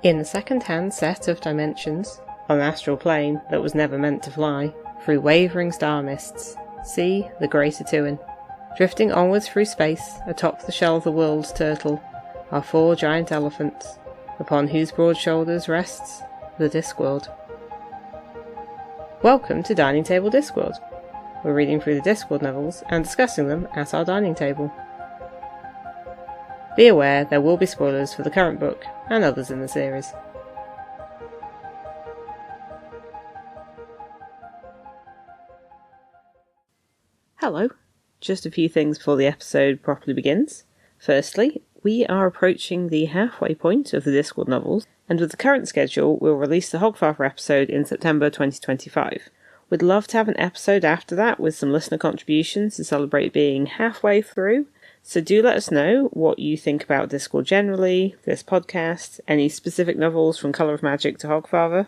In a second-hand set of dimensions, on an astral plane that was never meant to fly, through wavering star mists, see the Great Atuin. Drifting onwards through space, atop the shell of the world's turtle, are 4 giant elephants, upon whose broad shoulders rests the Discworld. Welcome to Dining Table Discworld. We're reading through the Discworld novels and discussing them at our dining table. Be aware there will be spoilers for the current book and others in the series. Hello. Just a few things before the episode properly begins. Firstly, we are approaching the halfway point of the Discworld novels, and with the current schedule, we'll release the Hogfather episode in September 2025. We'd love to have an episode after that with some listener contributions to celebrate being halfway through. So do let us know what you think about Discworld generally, this podcast, any specific novels from Colour of Magic to Hogfather.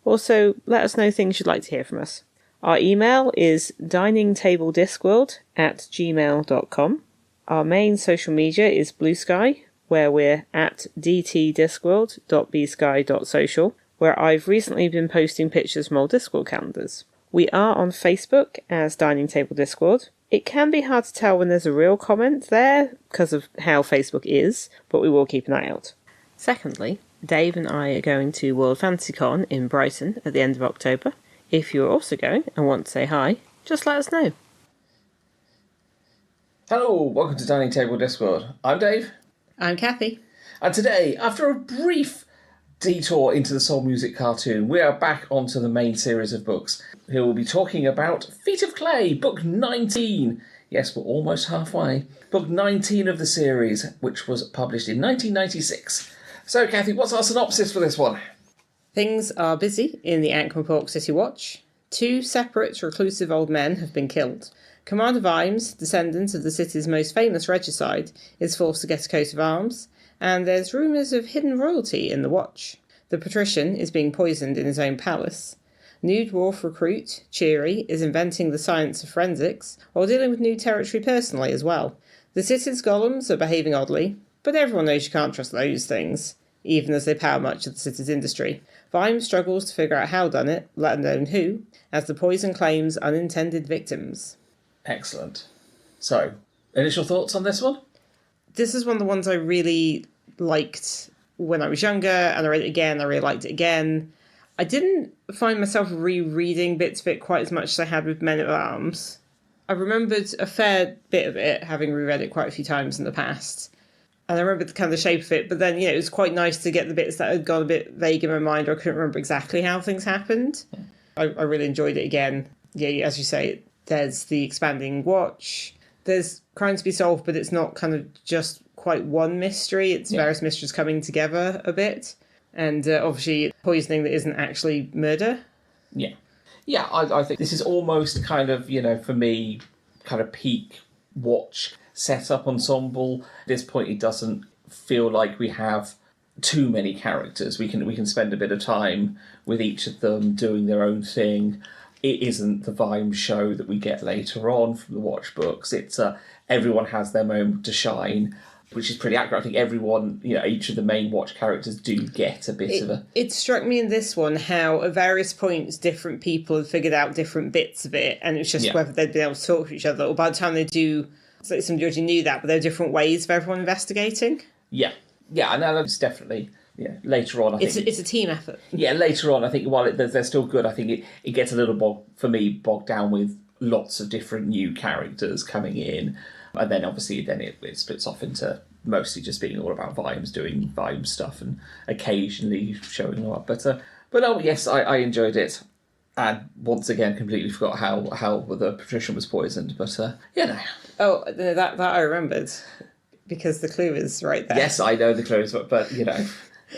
Also, let us know things you'd like to hear from us. Our email is diningtablediscworld@gmail.com. Our main social media is BlueSky, where we're at dtdiscworld.bsky.social, where I've recently been posting pictures from old Discworld calendars. We are on Facebook as Dining Table Discworld. It can be hard to tell when there's a real comment there because of how Facebook is, but we will keep an eye out. Secondly, Dave and I are going to World Fantasy Con in Brighton at the end of October. If you're also going and want to say hi, just let us know. Hello, welcome to Dining Table Discworld. I'm Dave. I'm Kathy. And today, after a brief detour into the Soul Music cartoon, we are back onto the main series of books. Here we'll be talking about Feet of Clay, book 19. Yes, we're almost halfway. Book 19 of the series, which was published in 1996. So, Kathy, what's our synopsis for this one? Things are busy in the Ankh-Morpork City Watch. 2 separate reclusive old men have been killed. Commander Vimes, descendant of the city's most famous regicide, is forced to get a coat of arms, and there's rumours of hidden royalty in the Watch. The patrician is being poisoned in his own palace. New dwarf recruit, Cheery, is inventing the science of forensics, while dealing with new territory personally as well. The city's golems are behaving oddly, but everyone knows you can't trust those things, even as they power much of the city's industry. Vimes struggles to figure out how done it, let alone who, as the poison claims unintended victims. Excellent. So, initial thoughts on this one? This is one of the ones I really liked when I was younger, and I read it again, I really liked it again. I didn't find myself rereading bits of it quite as much as I had with Men at Arms. I remembered a fair bit of it, having reread it quite a few times in the past. And I remembered the kind of shape of it, but then, it was quite nice to get the bits that had gone a bit vague in my mind, or I couldn't remember exactly how things happened. I really enjoyed it again. Yeah, as you say, there's the expanding watch. There's crime to be solved, but it's not kind of just quite one mystery. It's various mysteries coming together a bit. And obviously poisoning that isn't actually murder. Yeah. Yeah, I think this is almost kind of, for me, kind of peak watch set-up ensemble. At this point, it doesn't feel like we have too many characters. We can spend a bit of time with each of them doing their own thing. It isn't the Vimes show that we get later on from the Watch books. It's everyone has their moment to shine, which is pretty accurate. I think everyone, each of the main Watch characters do get a bit of a... It struck me in this one how at various points different people had figured out different bits of it, and it was just whether they'd been able to talk to each other, or by the time they do, it's like somebody already knew that, but there are different ways of everyone investigating. Yeah, and that's definitely... Yeah, later on, I think... It's a team effort. Yeah, later on, I think, while they're still good, I think it gets a little bogged down with lots of different new characters coming in. And then, obviously, it splits off into mostly just being all about Vimes, doing Vimes stuff and occasionally showing them up. But oh, yes, I enjoyed it. And once again, completely forgot how the patrician was poisoned. But, Oh, that I remembered, because the clue is right there. Yes, I know the clue is, but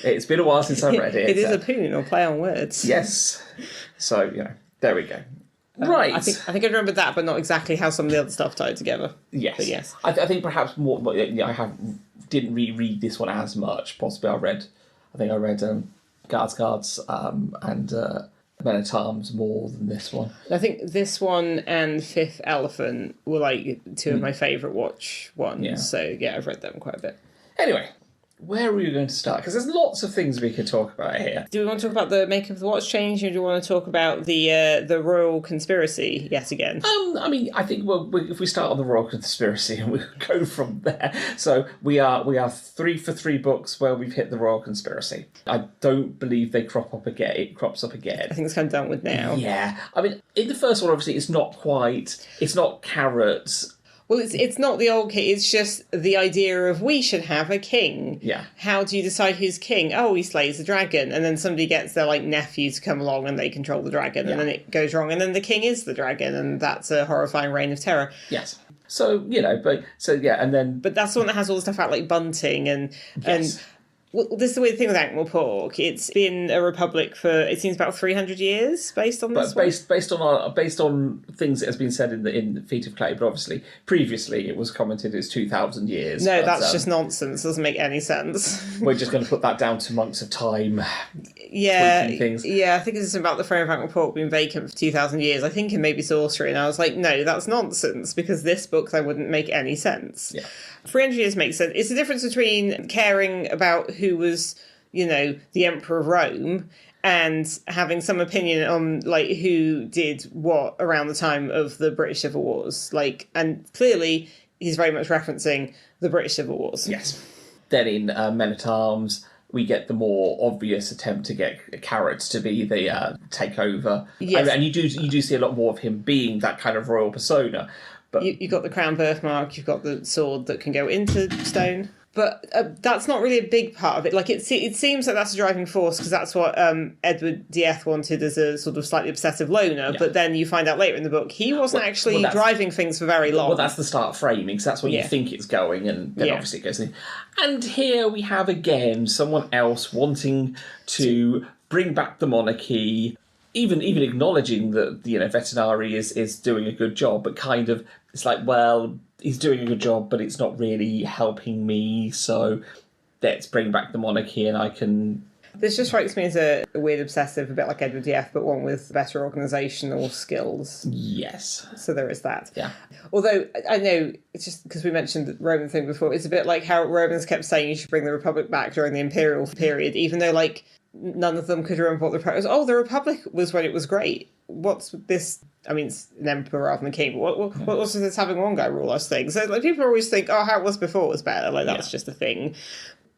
it's been a while since I've read it. It is a poon, or play on words. Yes. So, there we go. Right. I think I remember that, but not exactly how some of the other stuff tied together. Yes. But yes. I think perhaps more... didn't reread this one as much. Possibly I read Guards, and Men at Arms more than this one. I think this one and Fifth Elephant were like 2 of my favourite Watch ones. Yeah. So, I've read them quite a bit. Anyway... Where are we going to start? Because there's lots of things we could talk about here. Do we want to talk about the make of the watch change, or do we want to talk about the royal conspiracy yet again? I mean, I think if we start on the royal conspiracy and we go from there. So we are 3 for 3 books where we've hit the royal conspiracy. I don't believe they crop up again. It crops up again. I think it's kind of done with now. Yeah. I mean, in the first one, obviously, it's not carrots. Well, it's not the old king, it's just the idea of we should have a king. Yeah. How do you decide who's king? Oh, he slays the dragon. And then somebody gets their, nephew to come along and they control the dragon. And then it goes wrong. And then the king is the dragon. And that's a horrifying reign of terror. Yes. So, and then... But that's the one that has all the stuff out like bunting and... Yes. Well, this is the weird thing with Ankh-Morpork. It's been a republic for, it seems, about 300 years, based on this based on things that has been said in Feet of Clay, but obviously, previously, it was commented as 2,000 years. No, that's just nonsense. Doesn't make any sense. We're just going to put that down to Monks of Time. Yeah, things. Yeah, I think it's about the throne of Ankh-Morpork being vacant for 2,000 years. I think in maybe sorcery, and I was like, no, that's nonsense, because this book, that wouldn't make any sense. Yeah. 300 years makes sense. It's the difference between caring about who was, the Emperor of Rome and having some opinion on, who did what around the time of the British Civil Wars. And clearly, he's very much referencing the British Civil Wars. Yes. Then in Men-at-Arms, we get the more obvious attempt to get carrots to be the takeover. Yes. And you do see a lot more of him being that kind of royal persona. But you've got the crown birthmark, you've got the sword that can go into stone. But that's not really a big part of it. It seems like that's a driving force, because that's what Edward Dieth wanted as a sort of slightly obsessive loner. Yeah. But then you find out later in the book, he wasn't actually driving things for very long. Well, that's the start framing, because that's where you think it's going, and then obviously it goes in. And here we have, again, someone else wanting to bring back the monarchy, even acknowledging that, Vetinari is doing a good job, but kind of, it's like, well, he's doing a good job, but it's not really helping me, so let's bring back the monarchy and I can... This just strikes me as a weird obsessive, a bit like Edward Dieth, but one with better organisational skills. Yes. So there is that. Yeah. Although, I know, it's just because we mentioned the Roman thing before, it's a bit like how Romans kept saying you should bring the Republic back during the Imperial period, even though, none of them could remember what the Republic was. Oh, the Republic was when it was great. What's this? I mean, it's an emperor rather than a king, but what was this having one guy rule us things? So, people always think, oh, how it was before was better. That's just a thing.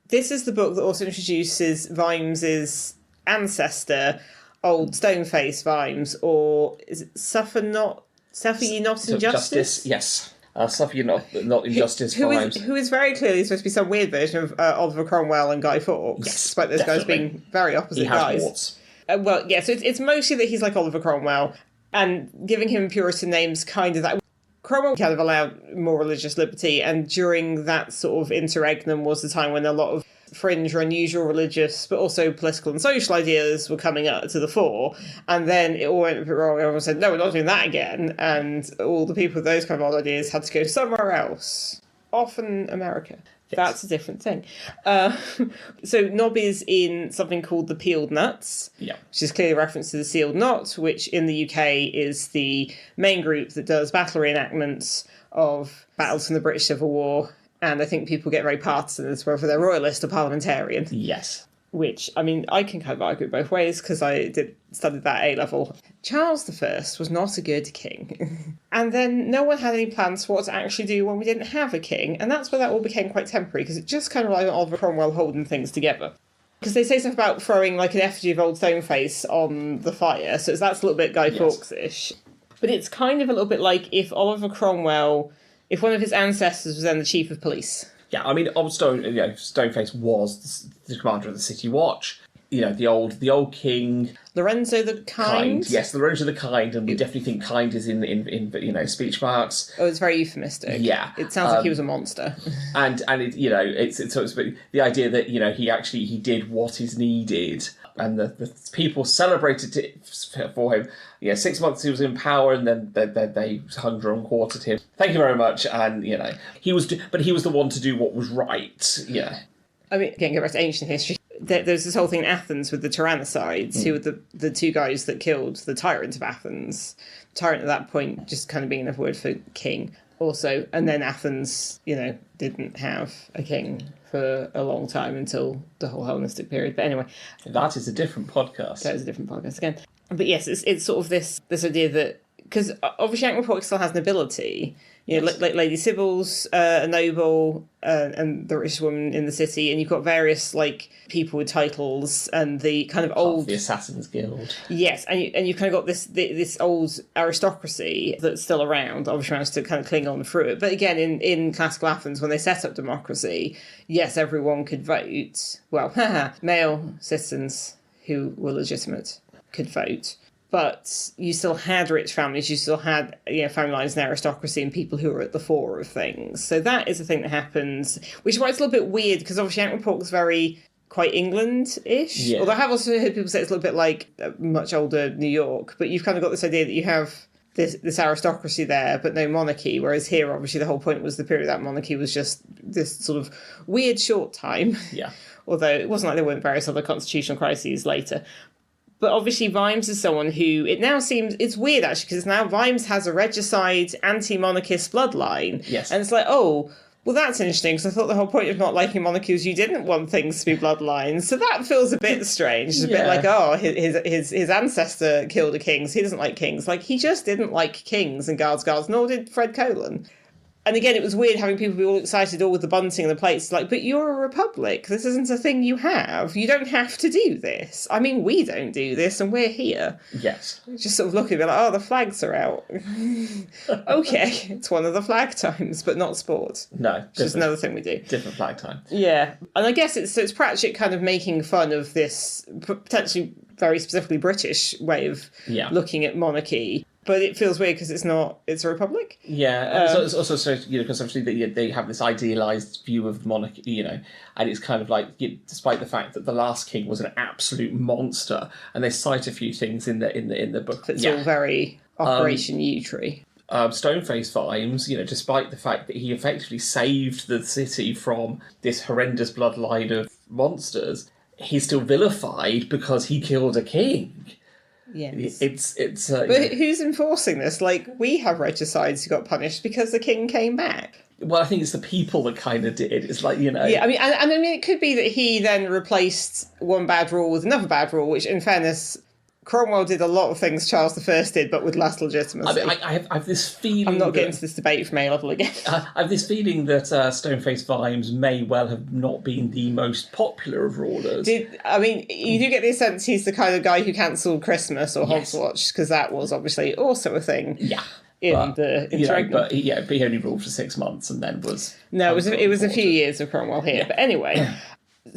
This is the book that also introduces Vimes' ancestor, old Stoneface Vimes, or is it Suffer Ye Not Injustice? Yes. Suffer Ye Not Injustice Vimes. Who is very clearly supposed to be some weird version of Oliver Cromwell and Guy Fawkes, despite those guys being very opposite guys. Warts. So it's mostly that he's like Oliver Cromwell, and giving him Puritan names kind of that. Cromwell kind of allowed more religious liberty, and during that sort of interregnum was the time when a lot of fringe or unusual religious, but also political and social ideas were coming up to the fore. And then it all went a bit wrong. Everyone said, no, we're not doing that again. And all the people with those kind of odd ideas had to go somewhere else, often America. Yes. That's a different thing. So Nob is in something called the Peeled Nuts, which is clearly a reference to the Sealed Knot, which in the UK is the main group that does battle reenactments of battles from the British Civil War. And I think people get very partisan as whether they're royalist or parliamentarian. Yes. Which, I mean, I can kind of argue both ways, because I studied that at A-level. Charles I was not a good king. And then no one had any plans for what to actually do when we didn't have a king. And that's where that all became quite temporary, because it just kind of relied on Oliver Cromwell holding things together. Because they say stuff about throwing an effigy of old Stoneface on the fire, so that's a little bit Guy Fawkes-ish. But it's kind of a little bit like if Oliver Cromwell, if one of his ancestors was then the chief of police. Yeah, I mean, old Stoneface was the commander of the City Watch. The old king. Lorenzo the Kind? Yes, Lorenzo the Kind, and we definitely think kind is in speech marks. Oh, it's very euphemistic. Yeah. It sounds like he was a monster. and it, it's the idea that, he did what is needed, and the people celebrated it for him. 6 months he was in power, and then they hung drum and quartered him. Thank you very much, and he was the one to do what was right. Yeah. I mean, again, go back to ancient history. There's this whole thing in Athens with the Tyrannicides, who were the two guys that killed the tyrant of Athens. Tyrant at that point just kind of being another word for king. also. And then Athens, didn't have a king for a long time until the whole Hellenistic period. But anyway, that is a different podcast. That is a different podcast again. But yes, it's sort of this idea that, because obviously Ankh-Morpork still has nobility. Yes. Like Lady Sybil's a noble, and the richest woman in the city, and you've got various people with titles and the kind of old the Assassin's Guild. Yes, and you've kind of got this old aristocracy that's still around. Obviously, managed to kind of cling on through it. But again, in classical Athens, when they set up democracy, yes, everyone could vote. Well, male citizens who were legitimate could vote. But you still had rich families, you still had family lines and aristocracy and people who were at the fore of things. So that is a thing that happens, which is why it's a little bit weird, because obviously Ankh-Morpork is very quite England-ish. Yeah. Although I have also heard people say it's a little bit like much older New York, but you've kind of got this idea that you have this aristocracy there, but no monarchy, whereas here, obviously, the whole point was the period that monarchy was just this sort of weird short time. Yeah. Although it wasn't like there weren't various other constitutional crises later. But obviously Vimes is someone who, it now seems, it's weird actually, because now Vimes has a regicide, anti-monarchist bloodline. Yes. And it's like, oh, well, that's interesting, because I thought the whole point of not liking monarchy was you didn't want things to be bloodlines. So that feels a bit strange. It's a bit like, oh, his ancestor killed a king, so he doesn't like kings. Like, he just didn't like kings and guards, nor did Fred Colin. And again, it was weird having people be all excited, all with the bunting and the plates. Like, but you're a republic. This isn't a thing you have. You don't have to do this. I mean, we don't do this, and we're here. Yes. Just sort of looking at me like, oh, the flags are out. Okay, it's one of the flag times, but not sport. No. It's just another thing we do. Different flag time. Yeah. And I guess it's Pratchett kind of making fun of this potentially very specifically British way of looking at monarchy. But it feels weird because it's a republic. Yeah, and it's also because obviously they have this idealised view of monarchy, and it's kind of like, despite the fact that the last king was an absolute monster, and they cite a few things in the book. It's all very Operation U-Tree. Stoneface Vimes, despite the fact that he effectively saved the city from this horrendous bloodline of monsters, he's still vilified because he killed a king. Yes. It's but who's enforcing this? Like, we have regicides who got punished because the king came back. Well, I think it's the people that kind of did. It's like, Yeah, I mean, and I mean, it could be that he then replaced one bad rule with another bad rule, which, in fairness, Cromwell did a lot of things Charles I did, but with less legitimacy. I mean, I have this feeling... I'm not getting into this debate from A-level again. I have this feeling that Stoneface Vimes may well have not been the most popular of rulers. You do get the sense he's the kind of guy who cancelled Christmas or Hogswatch, because that was obviously also a thing. Yeah. The interregnum. But he only ruled for 6 months and then was... No, it was a few years of Cromwell here. Yeah. But anyway...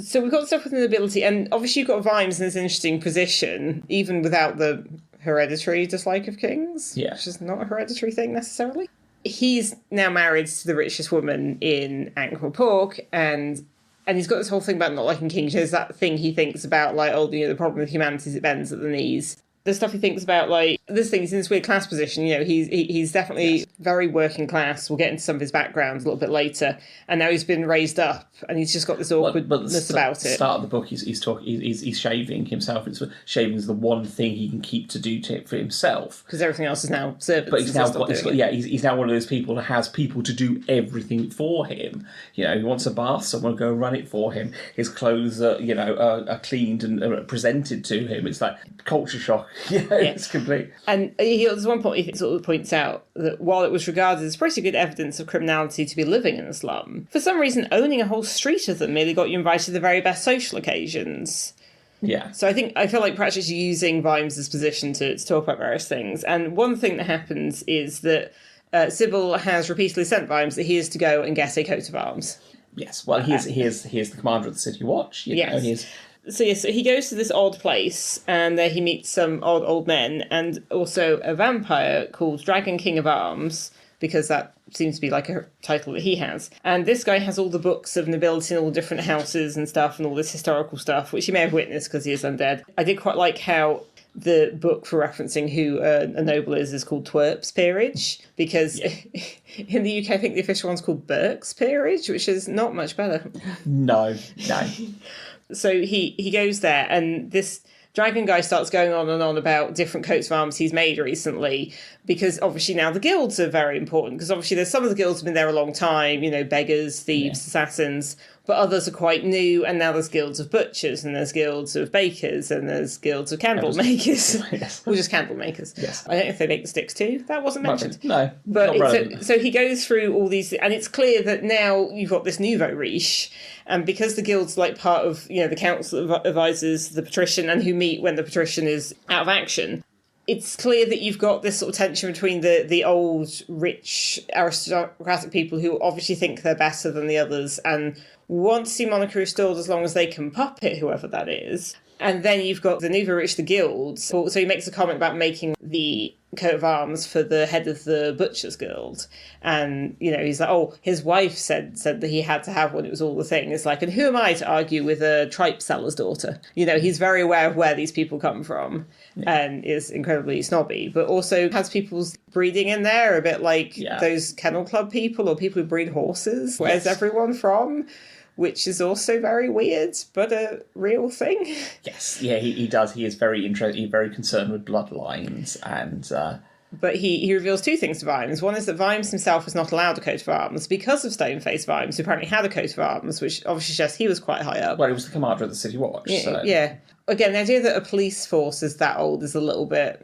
So we've got stuff with the nobility, and obviously you've got Vimes in this interesting position, even without the hereditary dislike of kings, which is not a hereditary thing necessarily. He's now married to the richest woman in Ankh-Morpork, and he's got this whole thing about not liking kings. There's that thing he thinks about, like, the problem with humanity is it bends at the knees. The stuff he thinks about, like, this thing, he's in this weird class position, he's definitely very working class. We'll get into some of his background a little bit later. And now he's been raised up, and he's just got this awkwardness about it. At the start of the book, he's shaving himself. Shaving is the one thing he can keep to do for himself. Because everything else is now servants. But he's now one of those people that has people to do everything for him. He wants a bath, someone will go and run it for him. His clothes are cleaned and presented to him. It's like culture shock. It's complete. And there's one point he sort of points out that while it was regarded as pretty good evidence of criminality to be living in a slum, for some reason owning a whole street of them merely got you invited to the very best social occasions. Yeah. So I feel like Pratchett's using Vimes' position to talk about various things. And one thing that happens is that Sybil has repeatedly sent Vimes that he is to go and get a coat of arms. Yes. Well, he is the commander of the City Watch. Yes. So he goes to this odd place, and there he meets some odd old men, and also a vampire called Dragon King of Arms, because that seems to be like a title that he has. And this guy has all the books of nobility and all the different houses and stuff, and all this historical stuff, which he may have witnessed because he is undead. I did quite like how the book for referencing who a noble is called Twerp's Peerage, because in the UK I think the official one's called Burke's Peerage, which is not much better. No. So he goes there, and this Dragon Guy starts going on and on about different coats of arms he's made recently, because obviously now the guilds are very important, because obviously there's some of the guilds have been there a long time, beggars, thieves, assassins, but others are quite new, and now there's guilds of butchers, and there's guilds of bakers, and there's guilds of candle makers. Yes. Or just candle makers. Yes. I don't know if they make the sticks too. That wasn't mentioned. No, but not relevant. so he goes through all these, and it's clear that now you've got this nouveau riche, and because the guild's like part of, the council advisors, the patrician, and who meet when the patrician is out of action, it's clear that you've got this sort of tension between the old, rich, aristocratic people who obviously think they're better than the others and want to see monarchy restored as long as they can puppet whoever that is. And then you've got the nouveau rich, the guilds. So he makes a comment about making the coat of arms for the head of the Butchers Guild. And, he's like, his wife said that he had to have one. It was all the thing. It's like, and who am I to argue with a tripe seller's daughter? He's very aware of where these people come from and is incredibly snobby, but also has people's breeding in there, a bit like those kennel club people or people who breed horses. Where's everyone from? Which is also very weird, but a real thing. Yes, yeah, he does. He is very interested. He's very concerned with bloodlines, and but he reveals two things to Vimes. One is that Vimes himself was not allowed a coat of arms because of Stoneface Vimes, who apparently had a coat of arms, which obviously suggests he was quite high up. Well, he was the commander of the City Watch. Yeah. Again, the idea that a police force is that old is a little bit,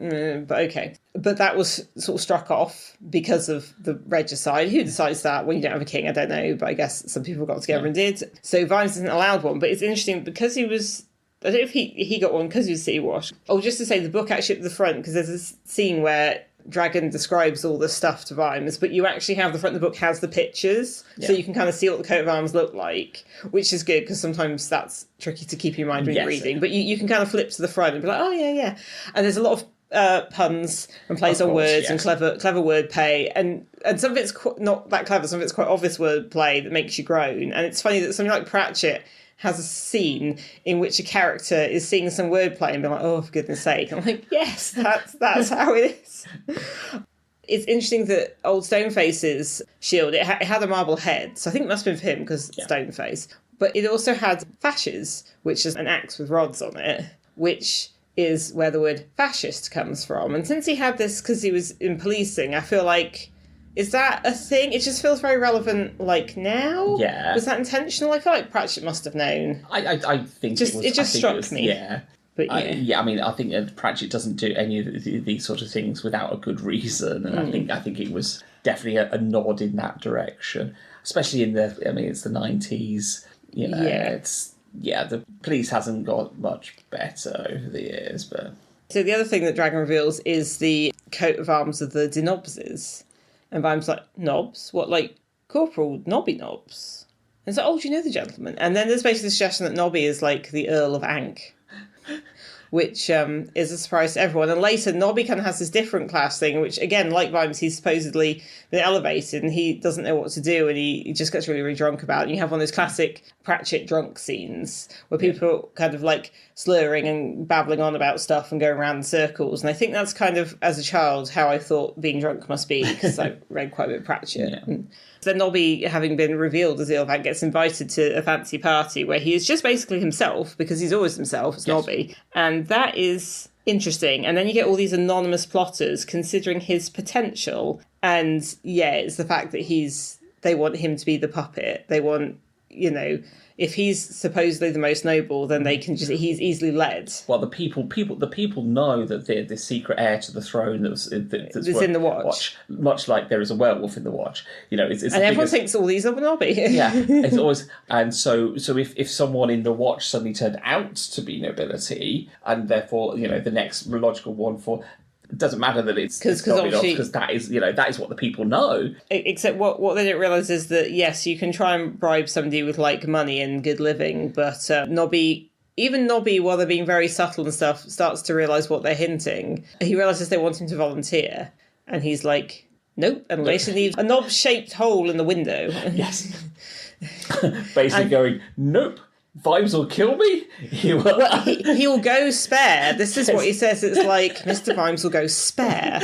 but okay. But that was sort of struck off because of the regicide. Who decides that when you don't have a king? I don't know, but I guess some people got together and did. So Vimes isn't allowed one, but it's interesting because he was... I don't know if he got one because he was City Watch. Oh, just to say, the book actually at the front, because there's this scene where Dragon describes all the stuff to Vimes, but you actually have the front of the book has the pictures, so you can kind of see what the coat of arms look like, which is good because sometimes that's tricky to keep in mind when you're reading. But you can kind of flip to the front and be like, oh yeah. And there's a lot of puns and plays on words and clever wordplay, and some of it's not that clever. Some of it's quite obvious wordplay that makes you groan. And it's funny that something like Pratchett has a scene in which a character is seeing some wordplay and being like, oh, for goodness sake. And I'm like, yes, that's how it is. It's interesting that old Stoneface's shield, it had a marble head, so I think it must have been for him because Stoneface. But it also had fasces, which is an axe with rods on it, which is where the word fascist comes from. And since he had this because he was in policing, I feel like... Is that a thing? It just feels very relevant, like, now? Yeah. Was that intentional? I feel like Pratchett must have known. I think it just struck me. Yeah. But I think Pratchett doesn't do any of these sort of things without a good reason. And I think it was definitely a nod in that direction. Especially it's the 90s. The police hasn't got much better over the years. But so the other thing that Dragon reveals is the coat of arms of the Denobses. And Vimes like, Nobs? What, like Corporal Nobby Nobs? And it's like, oh, do you know the gentleman? And then there's basically the suggestion that Nobby is like the Earl of Ankh, which is a surprise to everyone. And later, Nobby kind of has this different class thing, which, again, like Vimes, he's supposedly been elevated and he doesn't know what to do and he just gets really, really drunk about it. And you have one of those classic Pratchett drunk scenes where people are kind of like slurring and babbling on about stuff and going around in circles. And I think that's kind of, as a child, how I thought being drunk must be, because I read quite a bit of Pratchett. Yeah. So then Nobby, having been revealed as the Earl of Ankh, gets invited to a fancy party where he is just basically himself, because he's always himself, it's Nobby. And that is interesting. And then you get all these anonymous plotters considering his potential. And it's the fact that they want him to be the puppet. They want, if he's supposedly the most noble, then he's easily led. Well, the people know that they're the secret heir to the throne that's in the watch. Much like there is a werewolf in the watch. It's and everyone thinks all these are Nobby. It's always, and so if someone in the watch suddenly turned out to be nobility, and therefore the next logical one for. It doesn't matter that it's because that is what the people know. Except what they don't realise is that, yes, you can try and bribe somebody with, like, money and good living, but Nobby, while they're being very subtle and stuff, starts to realise what they're hinting. He realises they want him to volunteer, and he's like, nope, and later leaves a knob-shaped hole in the window. Yes. Basically going, nope. Vimes will kill me? He will go spare. This is what he says. It's like, Mr. Vimes will go spare.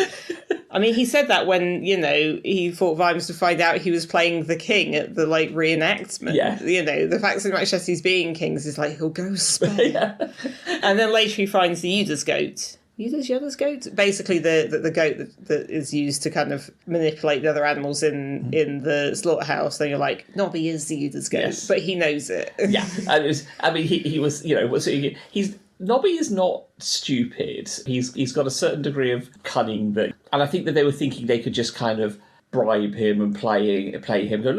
I mean, he said that when, he thought Vimes would find out he was playing the king at the, reenactment. Yeah. The fact that much as he's being kings is he'll go Spain. Yeah. And then later he finds the Judas goat. Yoda's goat? Basically the goat that is used to kind of manipulate the other animals in the slaughterhouse. Then you're like, Nobby is the Judas goat. Yes. But he knows it. Yeah. And he was, Nobby is not stupid. He's got a certain degree of cunning and I think that they were thinking they could just kind of bribe him and play him. Go,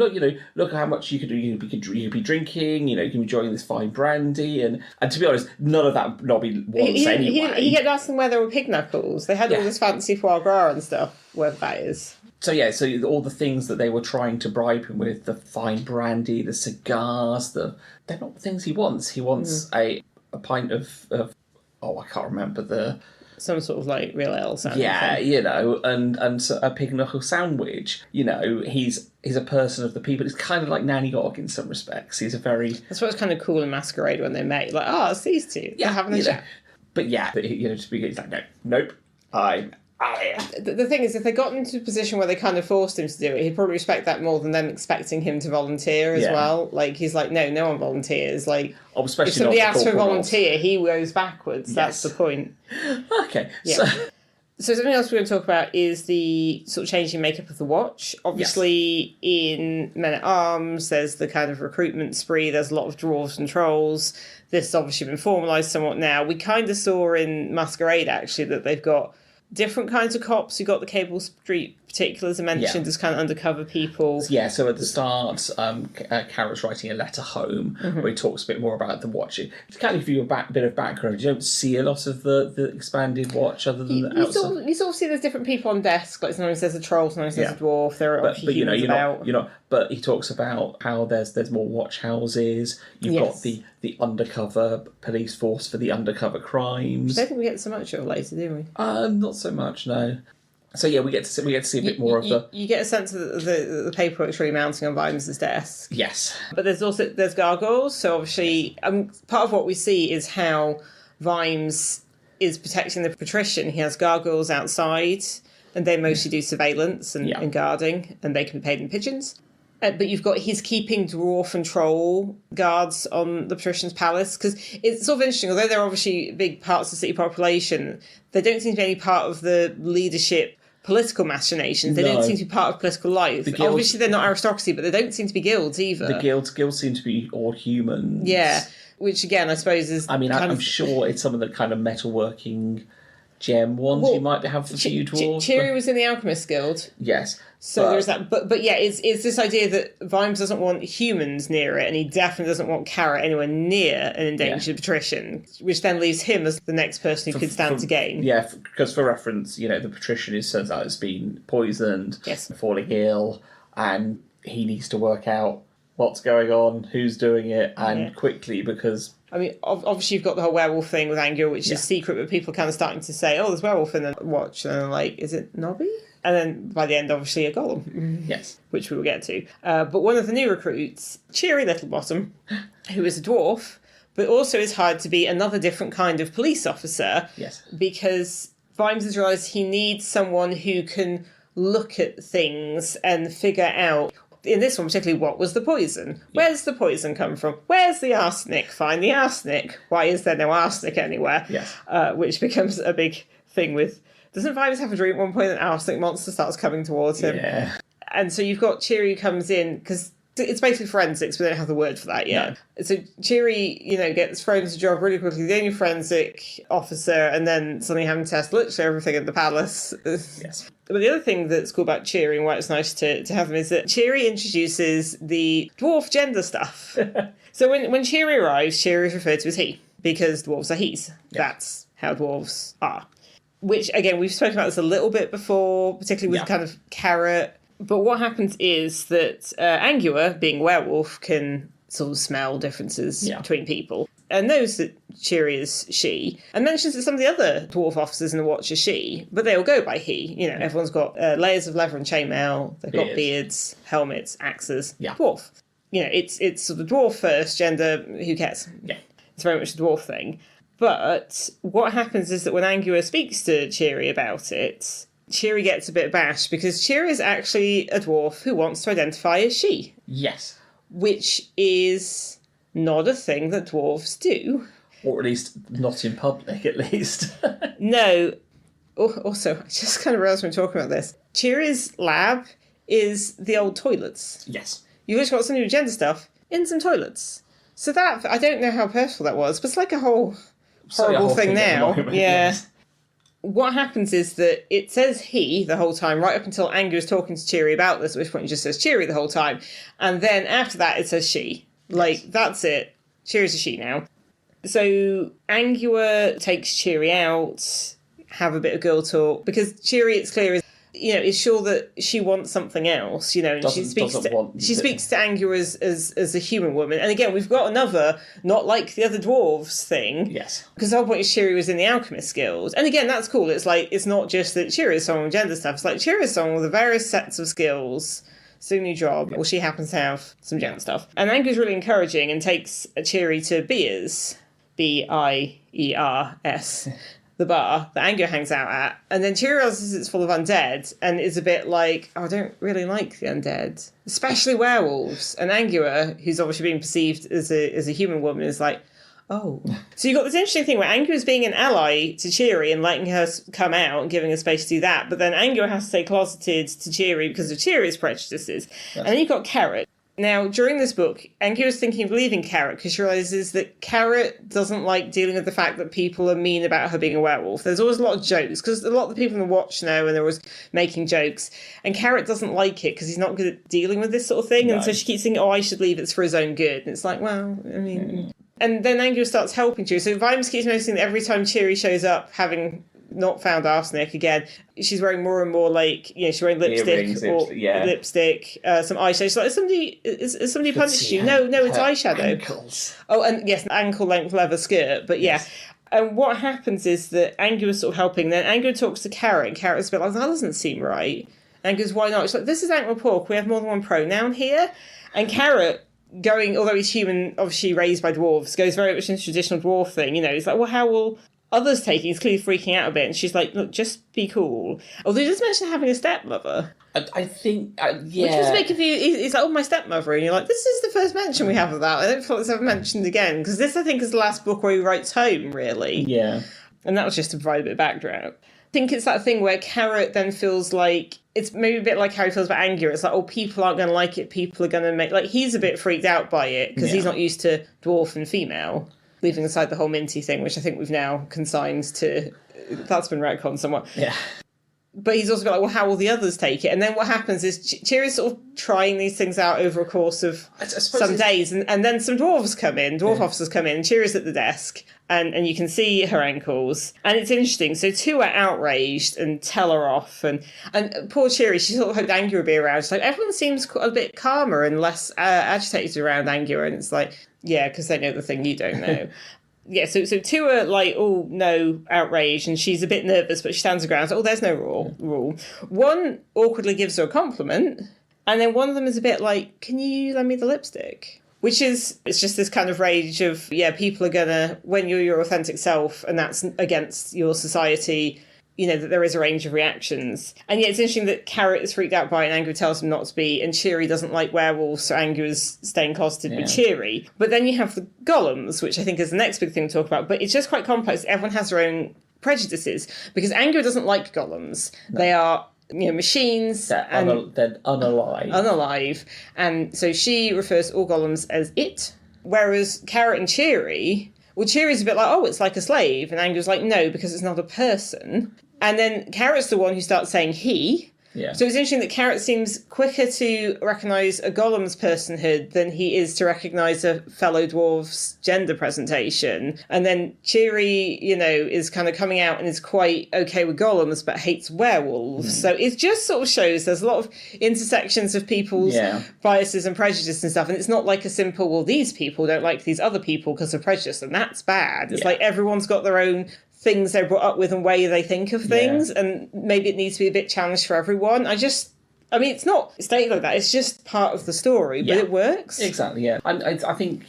look how much you could do. You could be drinking. You can be enjoying this fine brandy, and to be honest, none of that Nobby wants anyway. He kept asking where there were pig knuckles. They had all this fancy foie gras and stuff. Whether that is. So all the things that they were trying to bribe him with, the fine brandy, the cigars, they're not the things he wants. He wants a pint of I can't remember some sort of real ale sound. Yeah, and a pig knuckle sandwich. He's a person of the people. It's kind of like Nanny Ogg in some respects. He's a very... That's what's kind of cool in Masquerade when they met. It's these two. They're having a chat. But to speak, he's like, nope, I'm out here. The thing is, if they got into a position where they kind of forced him to do it, he'd probably respect that more than them expecting him to volunteer as well. He's like, no one volunteers. Especially if somebody asks for a volunteer, he goes backwards. Yes. That's the point. Okay. Yeah. So something else we're going to talk about is the sort of changing makeup of the Watch. Obviously, in Men at Arms, there's the kind of recruitment spree. There's a lot of dwarves and trolls. This has obviously been formalised somewhat now. We kind of saw in Masquerade, actually, that they've got different kinds of cops. You've got the Cable Street particulars I mentioned as kind of undercover people. Yeah, so at the start, Carrot's writing a letter home where he talks a bit more about the Watch. To kind of give you a bit of background, you don't see a lot of the expanded Watch other than the outside. You sort of see there's different people on desk. Sometimes there's a troll, sometimes there's a dwarf. There are obviously humans about. But he talks about how there's more watch houses. You've got the undercover police force for the undercover crimes. I don't think we get so much of it later, do we? Not so much, no. So we get to see a bit more of the... You get a sense of the paperwork's really mounting on Vimes' desk. Yes. But there's gargoyles, so obviously part of what we see is how Vimes is protecting the patrician. He has gargoyles outside, and they mostly do surveillance and guarding, and they can be paid in pigeons. But he's keeping dwarf and troll guards on the patrician's palace, because it's sort of interesting, although they're obviously big parts of the city population, they don't seem to be any part of the leadership political machinations. They don't seem to be part of political life. Obviously they're not aristocracy, but they don't seem to be guilds either. The guilds seem to be all humans. Yeah, which again I suppose is... I'm sure it's some of the kind of metalworking gem ones you might have for few dwarves. Cheery was in the Alchemist Guild. Yes. So there's that. But it's this idea that Vimes doesn't want humans near it, and he definitely doesn't want Carrot anywhere near an endangered patrician, which then leaves him as the next person who could stand to gain. Yeah, because for reference, the patrician turns out has been poisoned, falling ill, and he needs to work out what's going on, who's doing it, and quickly, because... obviously you've got the whole werewolf thing with Angua, which is secret, but people are kind of starting to say, there's werewolf in the Watch, and they're like, is it Nobby? And then by the end, obviously, a golem. Yes. Which we will get to. But one of the new recruits, Cheery Littlebottom, who is a dwarf, but also is hired to be another different kind of police officer. Yes. Because Vimes has realised he needs someone who can look at things and figure out, in this one particularly, what was the poison? Where's the poison come from? Where's the arsenic? Find the arsenic. Why is there no arsenic anywhere? Yes. Which becomes a big thing with... Doesn't Vimes have a dream at one point that an arsenic monster starts coming towards him? Yeah. And so you've got Cheery who comes in, because it's basically forensics, but they don't have the word for that yet. No. So Cheery, gets thrown into a job really quickly, the only forensic officer, and then suddenly having to test literally everything in the palace. Yes. But the other thing that's cool about Cheery and why it's nice to have him is that Cheery introduces the dwarf gender stuff. So when Cheery arrives, Cheery is referred to as he, because dwarves are he's. Yeah. That's how dwarves are. Which, again, we've spoken about this a little bit before, particularly with kind of Carrot. But what happens is that Angua, being a werewolf, can sort of smell differences between people and knows that Cheery is she, and mentions that some of the other dwarf officers in the Watch are she, but they all go by he. Everyone's got layers of leather and chainmail, they've got beards, helmets, axes, dwarf. It's sort of dwarf first, gender, who cares? Yeah. It's very much a dwarf thing. But what happens is that when Angua speaks to Cheery about it, Cheery gets a bit bashed because Cheery is actually a dwarf who wants to identify as she. Yes. Which is not a thing that dwarves do. Or at least not in public, at least. No. Also, I just kind of realised when we're talking about this. Cheery's lab is the old toilets. Yes. You've just got some new gender stuff in some toilets. So that, I don't know how purposeful that was, but it's like a whole horrible thing now. Moment, yeah. Yes. What happens is that it says he the whole time, right up until Angua is talking to Cheery about this, at which point it just says Cheery the whole time. And then after that, it says she. Like, that's it. Cheery's a she now. So Angua takes Cheery out, have a bit of girl talk, because Cheery, it's clear, is sure that she wants something else, and she speaks to Angua as a human woman. And again, we've got another not like the other dwarves thing. Yes. Because the whole point is Cheery was in the alchemist guild. And again, that's cool. It's like, it's not just that Cheery is someone with gender stuff. It's like Cheery is someone with the various sets of skills. It's a new job. Well, she happens to have some gender stuff. And Angua's really encouraging and takes Cheery to Biers, Biers, the bar that Angua hangs out at. And then Cheery realizes it's full of undead and is a bit like, I don't really like the undead, especially werewolves. And Angua, who's obviously being perceived as a human woman, is like, oh. So you've got this interesting thing where Angua's being an ally to Cheery and letting her come out and giving her space to do that. But then Angua has to stay closeted to Cheery because of Cheery's prejudices. Yes. And then you've got Carrot. Now, during this book, Angua is thinking of leaving Carrot because she realises that Carrot doesn't like dealing with the fact that people are mean about her being a werewolf. There's always a lot of jokes, because a lot of the people in the Watch know, and they're always making jokes. And Carrot doesn't like it because he's not good at dealing with this sort of thing. No. And so she keeps thinking, I should leave, it's for his own good. And it's like, well, I mean... Mm. And then Angua starts helping Cheery. So Vimes keeps noticing that every time Cheery shows up, having not found arsenic again, she's wearing more and more, like, she's wearing lipstick lipstick, some eyeshadow. She's like, has somebody punished you? No, it's eyeshadow. Ankles. Oh, and yes, ankle length leather skirt. But yeah. Yes. And what happens is that Angua is sort of helping. Then Angua talks to Carrot, and Carrot's a bit like, that doesn't seem right. And goes, why not? She's like, this is Ankh-Morpork. We have more than one pronoun here. And Carrot, although he's human, obviously raised by dwarves, goes very much into traditional dwarf thing. He's like, well, how will others take it? He's clearly freaking out a bit. And she's like, look, just be cool. Although he does mention having a stepmother. I think, yeah. Which was a bit confusing. He's like, oh, my stepmother. And you're like, this is the first mention we have of that. I don't feel it's ever mentioned again. Because this, I think, is the last book where he writes home, really. Yeah. And that was just to provide a bit of background. I think it's that thing where Carrot then feels like, it's maybe a bit like how he feels about Angua. It's like, oh, people aren't going to like it. People are going to make... Like, he's a bit freaked out by it because he's not used to dwarf and female. Leaving aside the whole Minty thing, which I think we've now consigned to... That's been retconned somewhat. Yeah. But he's also like, well, how will the others take it? And then what happens is Cheery's sort of trying these things out over a course of some days. And then some dwarves come in, officers come in, and Cheery's at the desk. And you can see her ankles. And it's interesting. So two are outraged and tell her off. And poor Cheery, she sort of hoped Angua would be around. She's like, everyone seems a bit calmer and less agitated around Angua. And it's like, yeah, because they know the thing you don't know. Yeah, so two are like, oh, no, outraged, and she's a bit nervous, but she stands her ground. So, there's no rule. One awkwardly gives her a compliment, and then one of them is a bit like, can you lend me the lipstick? Which is, it's just this kind of rage of, people are gonna, when you're your authentic self, and that's against your society, that there is a range of reactions. And yet it's interesting that Carrot is freaked out by it and Angua tells him not to be, and Cheery doesn't like werewolves, so Angua's staying closeted with Cheery. But then you have the golems, which I think is the next big thing to talk about, but it's just quite complex. Everyone has their own prejudices, because Angua doesn't like golems. No. They are machines. They're unalive. Unalive. And so she refers to all golems as it, whereas Carrot and Cheery... Well, Cheery's a bit like, oh, it's like a slave. And Angua's like, no, because it's not a person. And then Carrot's the one who starts saying he. Yeah. So it's interesting that Carrot seems quicker to recognise a golem's personhood than he is to recognise a fellow dwarf's gender presentation. And then Cheery, is kind of coming out and is quite okay with golems but hates werewolves. So it just sort of shows there's a lot of intersections of people's biases and prejudice and stuff. And it's not like a simple, well, these people don't like these other people because of prejudice, and that's bad. It's like everyone's got their own things they're brought up with and way they think of things, and maybe it needs to be a bit challenged for everyone. It's not stated like that, it's just part of the story, but it works. Exactly, yeah. And I think,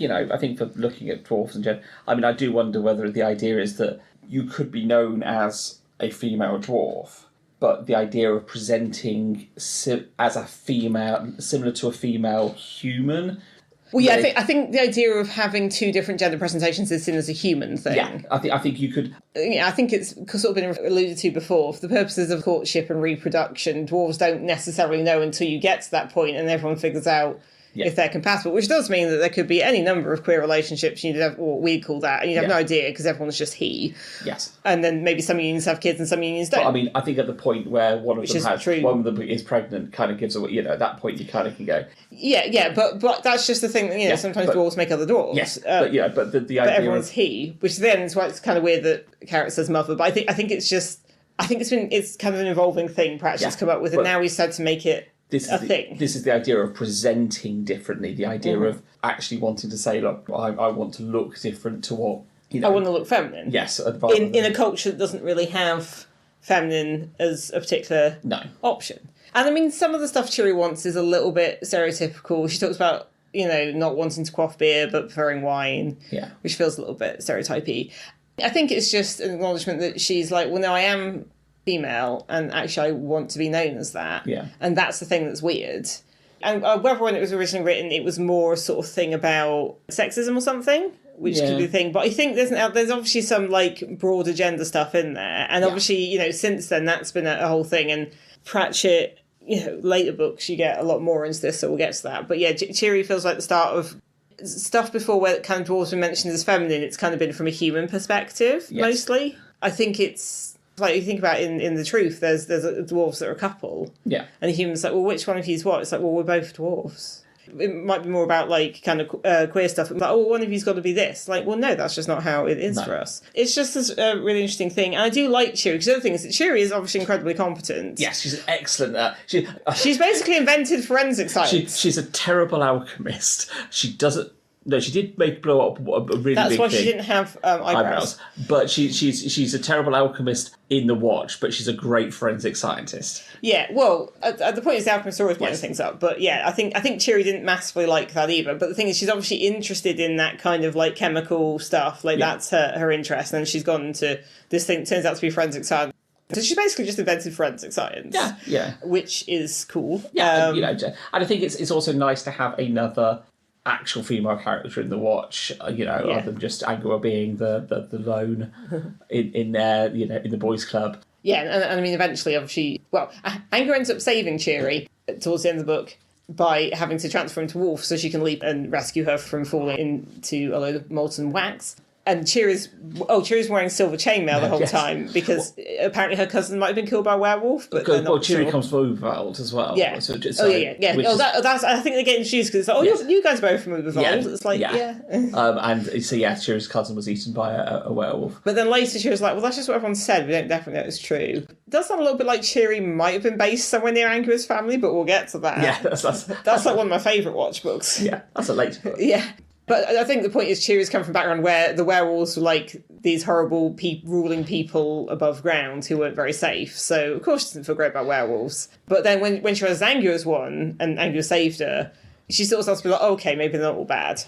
for looking at dwarfs and general, I do wonder whether the idea is that you could be known as a female dwarf, but the idea of presenting as a female, similar to a female human. Well, yeah, I think the idea of having two different gender presentations is seen as a human thing. Yeah, I think you could. Yeah, I think it's sort of been alluded to before. For the purposes of courtship and reproduction, dwarves don't necessarily know until you get to that point, and everyone figures out if they're compatible, which does mean that there could be any number of queer relationships. You'd have what we call that, and you'd have no idea because everyone's just he. Yes. And then maybe some unions have kids and some unions don't. But, I mean, I think at the point where one of them is pregnant, kind of gives away. At that point you kind of can go. Yeah, but that's just the thing. Sometimes dwarves make other dwarves. Yes, but the idea. But everyone's he, which then is why it's kind of weird that Carrot says mother. But I think it's just. I think it's kind of an evolving thing Pratchett's just come up with, and now he's said to make it. This is the idea of presenting differently, the idea of actually wanting to say, look, I want to look different to what... I want to look feminine. Yes. In a culture that doesn't really have feminine as a particular option. And I mean, some of the stuff Cheery wants is a little bit stereotypical. She talks about, not wanting to quaff beer but preferring wine, which feels a little bit stereotypy. I think it's just an acknowledgement that she's like, well, no, I am... female, and actually I want to be known as that. Yeah. And that's the thing that's weird. And whether when it was originally written, it was more a sort of thing about sexism or something, which could be the thing. But I think there's obviously some broader gender stuff in there. And obviously, since then that's been a whole thing. And Pratchett, later books, you get a lot more into this, so we'll get to that. But yeah, Cheery feels like the start of stuff before where kind of dwarves were mentioned as feminine. It's kind of been from a human perspective, mostly. I think it's... Like, you think about in The Truth, there's dwarves that are a couple. Yeah. And the human's like, well, which one of you's what? It's like, well, we're both dwarves. It might be more about, kind of queer stuff. Like, oh, one of you's got to be this. Like, well, no, that's just not how it is for us. It's just this really interesting thing. And I do like Cheery, because the other thing is that Cheery is obviously incredibly competent. Yes, she's excellent. She's basically invented forensic science. She's a terrible alchemist. She doesn't... No, she did blow up a really big thing. That's why she didn't have eyebrows. But she's a terrible alchemist in The Watch, but she's a great forensic scientist. Yeah, well, the point is the alchemists are always blowing things up. But yeah, I think Cheery didn't massively like that either. But the thing is, she's obviously interested in that kind of chemical stuff. That's her interest. And then she's gone into this thing. Turns out to be forensic science. So she's basically just invented forensic science. Yeah. Which is cool. Yeah, and I think it's also nice to have another actual female character in The Watch, other than just Angua being the lone in there, in the boys' club. Yeah, and I mean, eventually, obviously, Angua ends up saving Cheery towards the end of the book by having to transfer into Wolf so she can leap and rescue her from falling into a load of molten wax. And Cheery's wearing silver chainmail the whole time because apparently her cousin might have been killed by a werewolf. But Cheery comes from Uberwald as well. Yeah. That's I think they get introduced because it's like, you guys are both from Uberwald. Yeah. It's like, and so Cheery's cousin was eaten by a werewolf. But then later she was like, well, that's just what everyone said. We don't definitely know it's true. It does sound a little bit like Cheery might have been based somewhere near Angua's family, but we'll get to that. Yeah, that's like one of my favourite Watch books. Yeah, that's a later book. Yeah. But I think the point is Cheery's come from a background where the werewolves were like these horrible ruling people above ground who weren't very safe. So, of course, she doesn't feel great about werewolves. But then when she was Angua's one and Angua saved her, she sort of starts to be like, okay, maybe they're not all bad.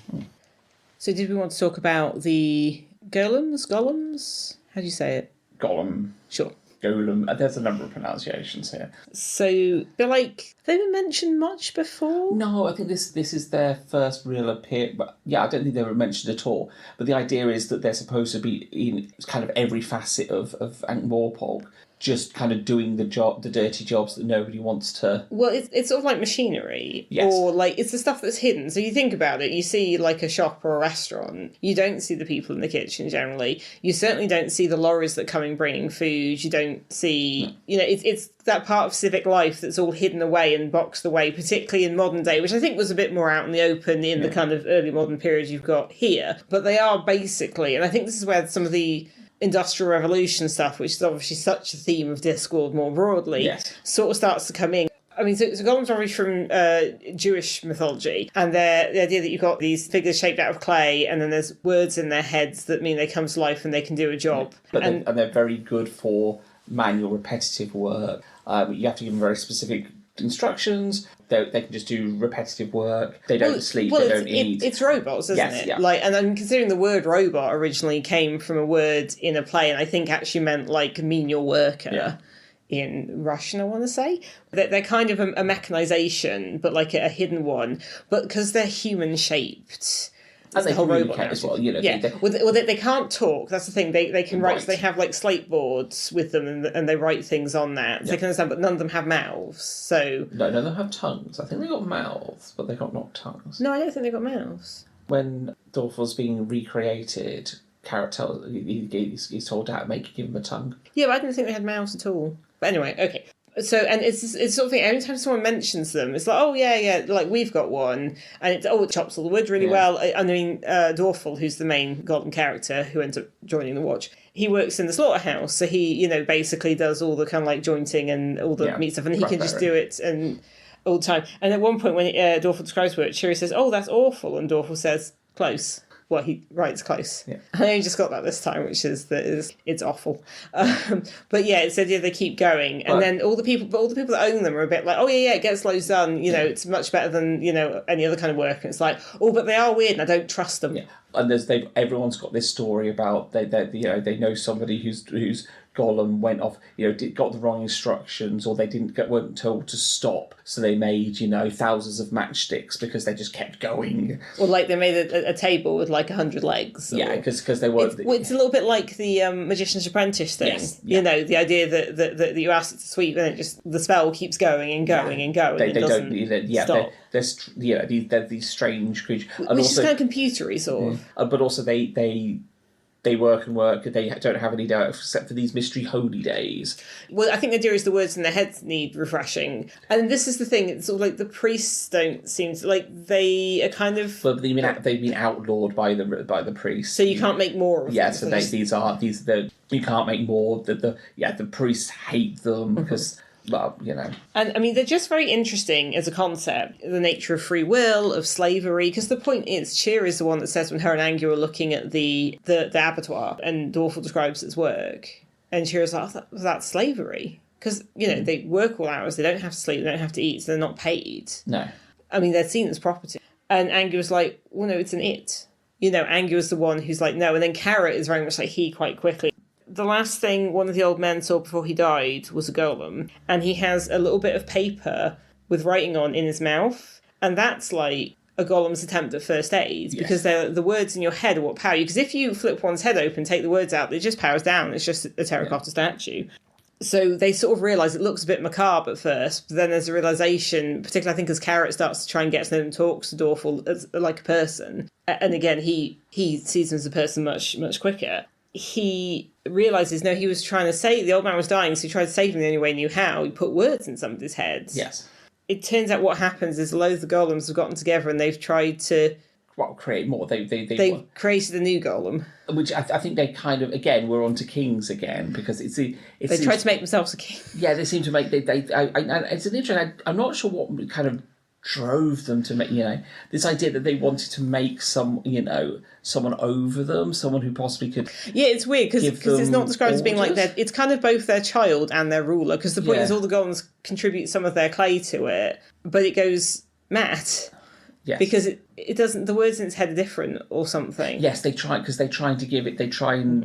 So did we want to talk about the golems? How do you say it? Golem. Sure. Golem. There's a number of pronunciations here. So they're have they been mentioned much before? No, I think this is their first real appear. But yeah, I don't think they were mentioned at all. But the idea is that they're supposed to be in kind of every facet of Ankh-Morpork, just kind of doing the dirty jobs that nobody wants to. Well, it's sort of like machinery, or it's the stuff that's hidden. So you think about it, you see a shop or a restaurant, you don't see the people in the kitchen generally. You certainly don't see the lorries that come in bringing food. You don't see, it's that part of civic life that's all hidden away and boxed away, particularly in modern day, which I think was a bit more out in the open in the kind of early modern period you've got here. But they are basically, and I think this is where some of the Industrial Revolution stuff, which is obviously such a theme of Discworld more broadly, sort of starts to come in. I mean, so golems are from Jewish mythology, and the idea that you've got these figures shaped out of clay, and then there's words in their heads that mean they come to life and they can do a job. And they're very good for manual, repetitive work. You have to give them very specific instructions. They can just do repetitive work. They don't sleep. They don't eat. It's robots, isn't it? Yeah. And I'm considering the word robot originally came from a word in a play, and I think actually meant menial worker. in Russian, I want to say. They're kind of a mechanization, but like a hidden one. But because they're human-shaped... And they can communicate as well, Yeah, they can't talk. That's the thing. They can write. So they have like slate boards with them, and they write things on that. So they can understand, but none of them have mouths. So no, they have tongues. I think they got mouths, but they got not tongues. No, I don't think they got mouths. When Dorful's being recreated, Carrot tells he's told how to give him a tongue. Yeah, but I didn't think they had mouths at all. But anyway, okay. So, and it's sort of thing, every time someone mentions them, it's like, oh, yeah, like, we've got one, and it chops all the wood really well. I mean, Dorful, who's the main golem character who ends up joining the Watch, he works in the slaughterhouse, so he, basically does all the kind of, like, jointing and all the meat stuff, and he can just do it and all the time. And at one point, when Dorful describes work, Cheery says, oh, that's awful, and Dorful says, close. Well, he writes close. Yeah. I only just got that this time, which is that it's awful. But yeah, it said they keep going, and then all the people that own them are a bit like, oh yeah, it gets loads done. It's much better than any other kind of work. And it's like, oh, but they are weird, and I don't trust them. Yeah. And everyone's got this story about they know somebody whose golem went off, got the wrong instructions, or they weren't told to stop, so they made thousands of matchsticks because they just kept going. Or like they made a table with like 100 legs. Yeah, because they weren't. It's a little bit like the Magician's Apprentice thing. Yes, yeah. The idea that you ask it to sweep and the spell keeps going and going and going. They doesn't stop. They're these strange creatures, which is kind of computery sort of. But also they work and work. They don't have any doubt except for these mystery holy days. Well, I think the idea is the words in their heads need refreshing. And this is the thing. It's sort of like the priests don't seem to... Like, they are kind of... Well, they've been outlawed by the priests. So you can't make more of them. Yeah, so you can't make more. The priests hate them because... Well, And, I mean, they're just very interesting as a concept. The nature of free will, of slavery. Because the point is, Cheer is the one that says when her and Angu are looking at the abattoir, and Dorful describes its work, and Cheer is like, oh, that's slavery. Because, they work all hours, they don't have to sleep, they don't have to eat, so they're not paid. No. I mean, they're seen as property. And Angu is like, well, no, it's an it. Angu is the one who's like, no. And then Carrot is very much like he quite quickly. The last thing one of the old men saw before he died was a golem, and he has a little bit of paper with writing on in his mouth, and that's like a golem's attempt at first aid, because the words in your head are what power you. Because if you flip one's head open, take the words out, it just powers down. It's just a terracotta statue. So they sort of realise it looks a bit macabre at first, but then there's a realisation, particularly I think as Carrot starts to try and get to know him and talks to Dorful as like a person, and again he sees him as a person much, much quicker. He realises, no, he was trying to save... The old man was dying, so he tried to save him the only way he knew how. He put words in somebody's heads. Yes. It turns out what happens is loads of golems have gotten together and they've tried to... Well, create more. They've created a new golem. Which I think they kind of... Again, we're on to kings again, because they tried to make themselves a king. Yeah, they seem to make... It's an interesting... I'm not sure what kind of drove them to make, this idea that they wanted to make someone over them, someone who possibly could... Yeah, it's weird, because it's not described as being like it's kind of both their child and their ruler, because the point is all the golems contribute some of their clay to it, but it goes mad. Yes. Because it doesn't... The words in its head are different or something. Yes, they try and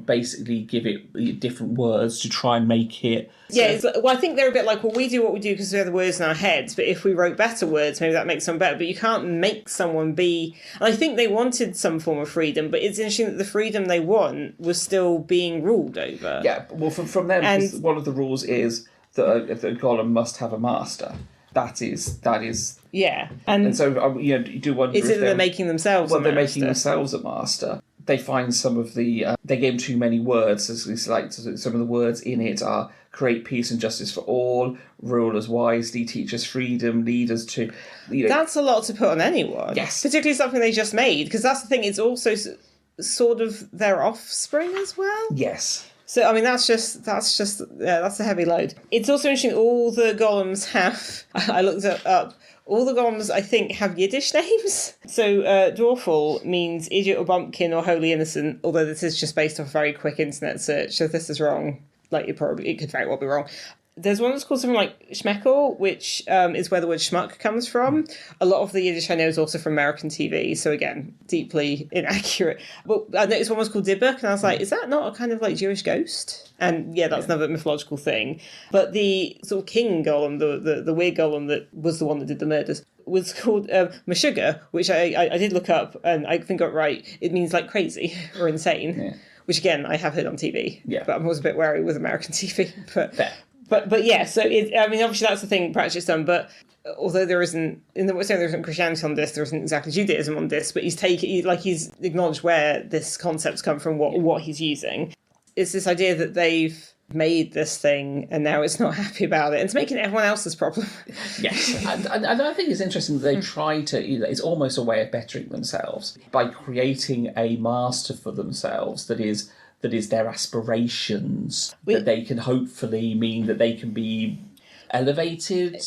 basically give it different words to try and make it... Yeah, I think they're a bit like, well, we do what we do because we have the words in our heads, but if we wrote better words, maybe that makes someone better. But you can't make someone be... And I think they wanted some form of freedom, but it's interesting that the freedom they want was still being ruled over. Yeah, well, from them, one of the rules is that a golem must have a master. That is. Yeah, and so you do wonder. Is it that they're making themselves? Well, they're making themselves a master. They find some of the. They gave too many words. It's like some of the words in it are create peace and justice for all, rule us wisely, teach us freedom, lead us to. That's a lot to put on anyone. Yes, particularly something they just made, because that's the thing. It's also sort of their offspring as well. Yes. So, I mean, that's a heavy load. It's also interesting, all the golems have, I looked it up, all the golems, I think, have Yiddish names. So, Dorful means idiot or bumpkin or holy innocent, although this is just based off a very quick internet search, so if this is wrong, like, it could very well be wrong. There's one that's called something like Schmeckel, which is where the word schmuck comes from. A lot of the Yiddish I know is also from American TV, so again, deeply inaccurate. But I noticed one was called Dybbuk, and I was like, is that not a kind of like Jewish ghost? And yeah, that's another mythological thing. But the sort of king golem, the weird golem that was the one that did the murders, was called Meshuggah, which I did look up, and I think I got it right. It means like crazy or insane. Yeah. Which again, I have heard on TV, but I'm always a bit wary with American TV. But yeah, so obviously that's the thing Pratchett's done. But although there isn't Christianity on this, there isn't exactly Judaism on this. But he's acknowledged where this concept's come from, what he's using. It's this idea that they've made this thing and now it's not happy about it, and it's making it everyone else's problem. Yes, and I think it's interesting that they try to, it's almost a way of bettering themselves by creating a master for themselves that is their aspirations, that they can hopefully mean that they can be elevated.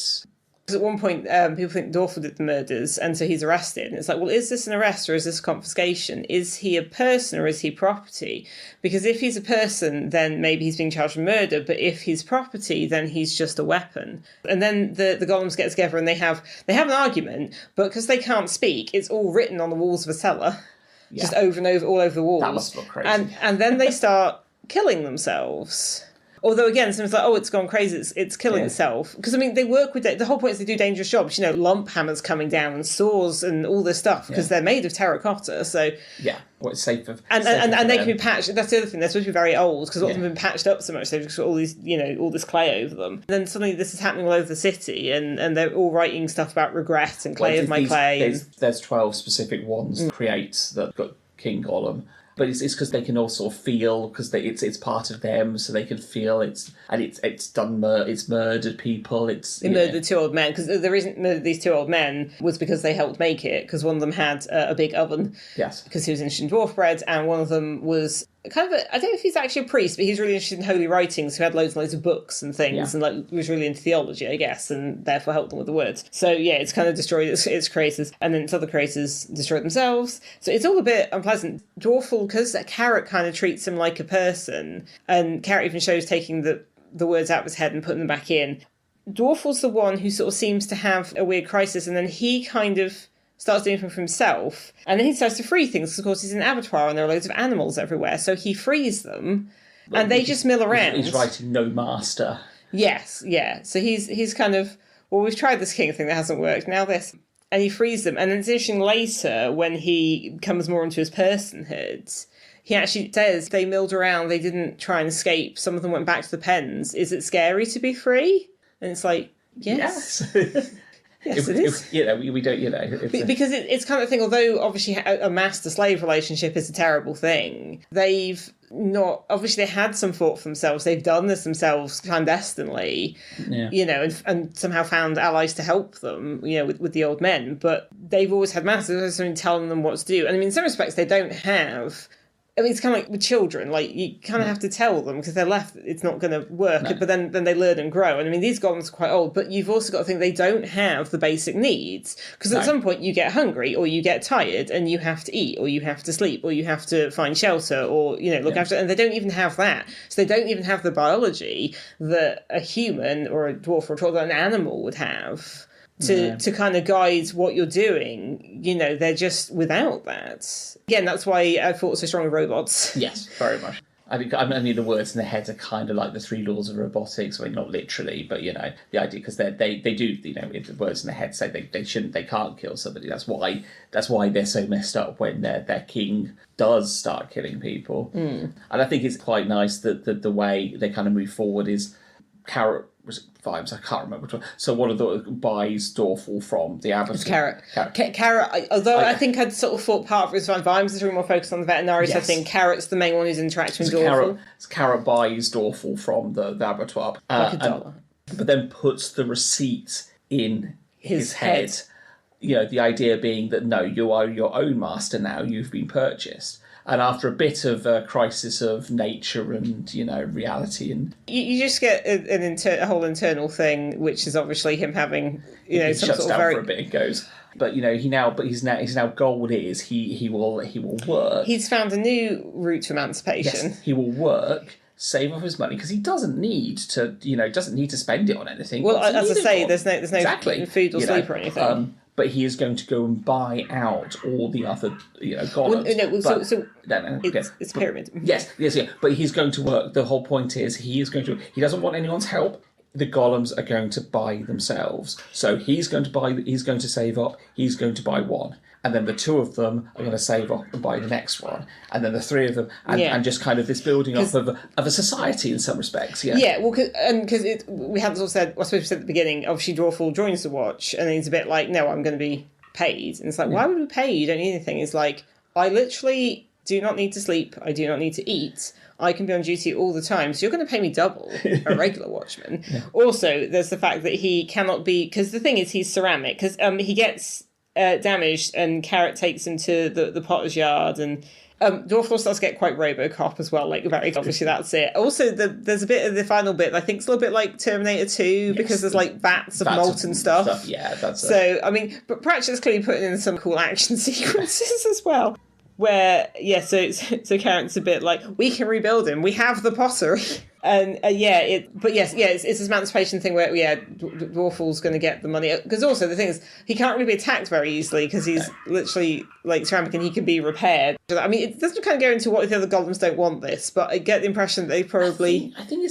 Because at one point, people think Dorfel did the murders, and so he's arrested. And it's like, well, is this an arrest or is this confiscation? Is he a person or is he property? Because if he's a person, then maybe he's being charged with murder. But if he's property, then he's just a weapon. And then the golems get together and they have an argument, but because they can't speak, it's all written on the walls of a cellar, just over and over, all over the walls. That must look crazy. And then they start killing themselves. Although, again, someone's like, oh, it's gone crazy, it's killing itself. Because, they work with it. The whole point is they do dangerous jobs. Lump hammers coming down and saws and all this stuff because they're made of terracotta. So yeah, it's safer. And they can be patched. That's the other thing. They're supposed to be very old because a lot of them have been patched up so much. They've just got all these, all this clay over them. And then suddenly this is happening all over the city and they're all writing stuff about regret and clay of my clay. There's 12 specific ones creates that got King Golem. But it's because they can also feel, because it's part of them, so they can feel it's murdered people. It murdered 2 old men, because the reason it murdered these 2 old men was because they helped make it, because one of them had a big oven. Yes. Because he was interested in dwarf bread, and one of them was kind of I don't know if he's actually a priest, but he's really interested in holy writings, so he had loads and loads of books and things, and was really into theology, I guess, and therefore helped them with the words. So yeah, it's kind of destroyed its creators, and then its other creators destroyed themselves. So it's all a bit unpleasant. Dwarful, because Carrot kind of treats him like a person, and Carrot even shows taking the words out of his head and putting them back in. Dwarfel's the one who sort of seems to have a weird crisis, and then he kind of starts doing things for himself, and then he starts to free things, because of course he's in an abattoir and there are loads of animals everywhere, so he frees them, and they just mill around. He's writing no master. Yes, yeah. So he's kind of, well, we've tried this king thing that hasn't worked, now this. And he frees them, and then it's interesting later, when he comes more into his personhood, he actually says they milled around, they didn't try and escape, some of them went back to the pens. Is it scary to be free? And it's like, yes. Yes, it is. We don't, because it's kind of thing, although obviously a master-slave relationship is a terrible thing, they've not, obviously they had some thought for themselves, they've done this themselves clandestinely, and somehow found allies to help them, with the old men, but they've always had masters, there's something telling them what to do. And in some respects they don't have... it's kind of like with children, like you kind of have to tell them because they're left, it's not going to work, but then they learn and grow. And these golems are quite old, but you've also got to think they don't have the basic needs, because at some point you get hungry or you get tired and you have to eat or you have to sleep or you have to find shelter or, look after, and they don't even have that. So they don't even have the biology that a human or a dwarf or a troll, an animal would have. To kind of guide what you're doing, they're just without that. Again, that's why I thought so strong of robots. Yes, very much. The words in the head are kind of like the 3 laws of robotics. Not literally, but the idea, because they do, the words in the head say they can't kill somebody. That's why they're so messed up when their king does start killing people. And I think it's quite nice that the way they kind of move forward is Carrot. Was it Vimes? I can't remember which one. So one of the buys Dorfel from the abattoir. It's Carrot. Although I think I'd sort of thought part of it was Vimes is really more focused on the veterinary setting. Carrot's the main one who's interacting with Dorfel. Carrot buys Dorfel from the abattoir. Like $1. But then puts the receipt in his head. The idea being that, no, you are your own master now, you've been purchased. And after a bit of a crisis of nature and, reality, and you just get a whole internal thing, which is obviously him having, he some shuts sort down of for a bit and goes. But his now goal is he will work. He's found a new route to emancipation. Yes, he will work save up his money, because he doesn't need to, doesn't need to spend it on anything. Well, What's he as I need it say, for? there's no Exactly. food or sleep or anything. But he is going to go and buy out all the other, golems. It's a pyramid. Yes. But he's going to work. The whole point is he doesn't want anyone's help. The golems are going to buy themselves. So he's going to save up, he's going to buy one. And then the two of them are going to save up and buy the next one. And then the three of them, and just kind of this building up of a society in some respects. Yeah. Yeah, well, because we had sort of said, I suppose we said at the beginning, obviously Dwarful joins the watch, and then he's a bit like, no, I'm going to be paid. And it's like, why would we pay you? You don't need anything. It's like, I literally do not need to sleep. I do not need to eat. I can be on duty all the time, so you're going to pay me double a regular watchman. Yeah. Also, there's the fact that he cannot be, because the thing is he's ceramic, because he gets damaged, and Carrot takes him to the potter's yard, and Dwarflaw starts to get quite RoboCop as well, like very obviously that's it. Also, there's a bit of the final bit I think it's a little bit like Terminator 2, because there's like vats of molten stuff. Yeah, that's so I mean, but Pratchett's clearly putting in some cool action sequences as well. Where, so Carrot's a bit like, we can rebuild him, we have the pottery. And, it's this emancipation thing where, Dwarfle's going to get the money. Because also, the thing is, he can't really be attacked very easily, because he's literally, like, ceramic, and he can be repaired. I mean, it doesn't kind of go into what if the other golems don't want this, but I get the impression that they probably... I think...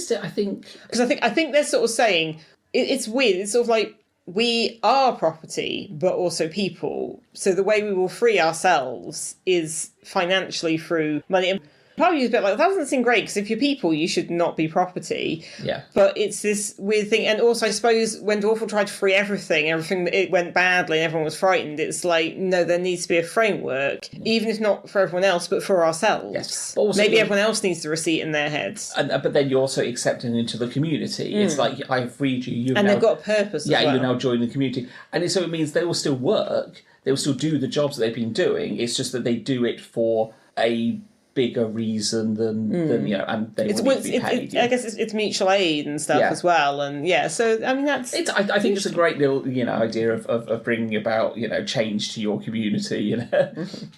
Because I think they're sort of saying, it's weird, it's sort of like, we are property, but also people. So the way we will free ourselves is financially through money. And part of you is a bit like, that doesn't seem great, because if you're people, you should not be property. Yeah. But it's this weird thing. And also, I suppose, when Dwarfle tried to free everything it went badly and everyone was frightened, it's like, no, there needs to be a framework, even if not for everyone else, but for ourselves. Yes. Also, maybe everyone else needs the receipt in their heads. But then you're also accepting into the community. It's like, I've freed you. They've got a purpose as well. You're now joining the community. And so it means they will still work, they will still do the jobs that they've been doing, it's just that they do it for a bigger reason than and they will need to be paid. I guess it's mutual aid and stuff as well, and so I mean that's. I think it's a great little idea of bringing about change to your community,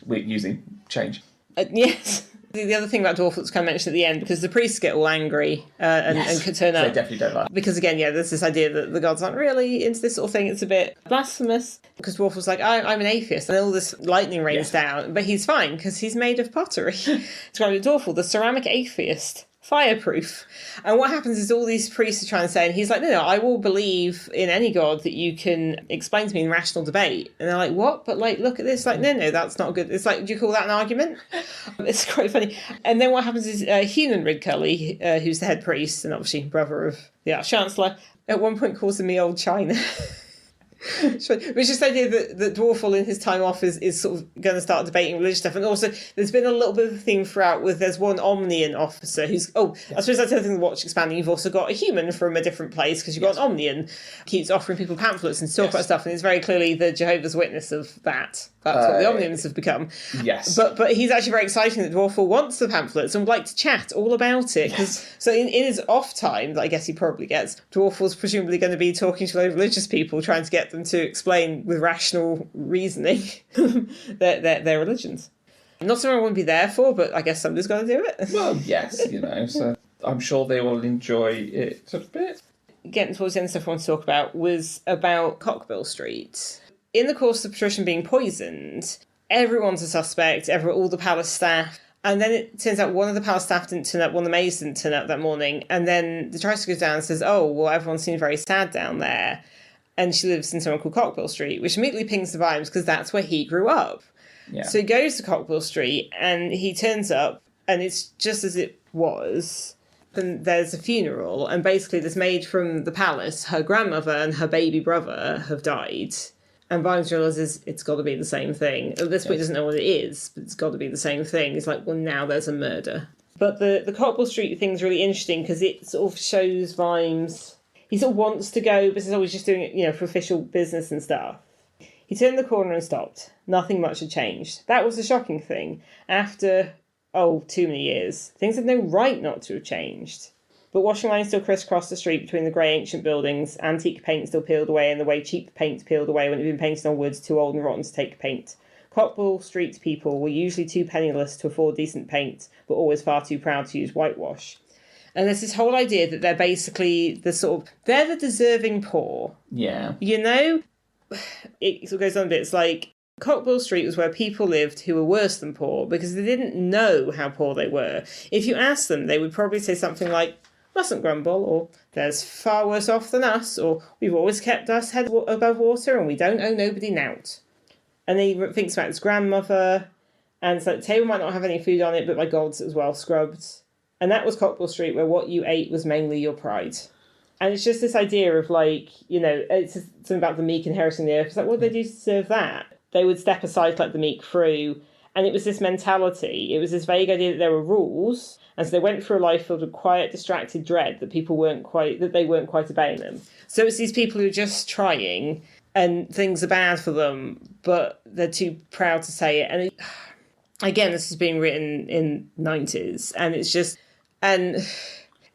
with using change. Yes. The other thing about Dwarf that's kind of mentioned at the end, because the priests get all angry and could turn up. They definitely don't like. Because again, there's this idea that the gods aren't really into this sort of thing. It's a bit blasphemous. Because Dwarf was like, I'm an atheist, and all this lightning rains down, but he's fine because he's made of pottery. Described Dwarful, the ceramic atheist. Fireproof. And what happens is all these priests are trying to say, and he's like, no, I will believe in any god that you can explain to me in rational debate. And they're like, what? But like, look at this. Like, no, that's not good. It's like, do you call that an argument? It's quite funny. And then what happens is Hunan Ridcully, who's the head priest and obviously brother of the Arch-Chancellor, at one point calls him the old China. Which is just the idea that Dwarfle in his time off is sort of going to start debating religious stuff. And also there's been a little bit of a theme throughout with there's one Omnian officer who's I suppose that's the other thing the watch expanding. You've also got a human from a different place because you've got an Omnian keeps offering people pamphlets and talk about stuff, and it's very clearly the Jehovah's Witness of that. That's what the Omnians have become. Yes. But he's actually very exciting that Dwarfle wants the pamphlets and would like to chat all about it. So in his off time, that I guess he probably gets, Dwarfle's presumably going to be talking to a load of religious people, trying to get them to explain with rational reasoning their religions. Not something I want to be there for, but I guess somebody's got to do it. Well, yes, so I'm sure they will enjoy it a bit. Getting towards the end, stuff I want to talk about was about Cockbill Street. In the course of Patrician being poisoned, everyone's a suspect, all the palace staff. And then it turns out one of the palace staff didn't turn up, one of the maids didn't turn up that morning. And then the Tricer goes down and says, oh, well, everyone seems very sad down there. And she lives in somewhere called Cockbill Street, which immediately pings the Vimes because that's where he grew up. Yeah. So he goes to Cockbill Street and he turns up and it's just as it was. Then there's a funeral and basically this maid from the palace, her grandmother and her baby brother have died. And Vimes realises it's got to be the same thing. At this point, he doesn't know what it is, but it's got to be the same thing. He's like, well, now there's a murder. But the Cockbill Street thing's really interesting because it sort of shows Vimes. He sort of wants to go, but he's always just doing it, for official business and stuff. He turned the corner and stopped. Nothing much had changed. That was the shocking thing. After, too many years, things had no right not to have changed. But washing lines still crisscrossed the street between the grey ancient buildings, antique paint still peeled away in the way cheap paint peeled away when it had been painted on woods too old and rotten to take paint. Cockbill Street's people were usually too penniless to afford decent paint, but always far too proud to use whitewash. And there's this whole idea that they're basically they're the deserving poor. Yeah. You know? It sort of goes on a bit. It's like, Cockbill Street was where people lived who were worse than poor because they didn't know how poor they were. If you asked them, they would probably say something like, mustn't grumble, or there's far worse off than us, or we've always kept us head above water and we don't owe nobody nout. And then he thinks about his grandmother, and it's like, the table might not have any food on it, but by gods it was well scrubbed. And that was Cockbill Street, where what you ate was mainly your pride. And it's just this idea of, like, you know, it's something about the meek inheriting the earth. It's like, what did they do to deserve that? They would step aside to let the meek through. And it was this mentality. It was this vague idea that there were rules. And so they went through a life filled with quiet, distracted dread that they weren't quite obeying them. So it's these people who are just trying, and things are bad for them, but they're too proud to say it. And again, this has been written in 90s. And it's just... And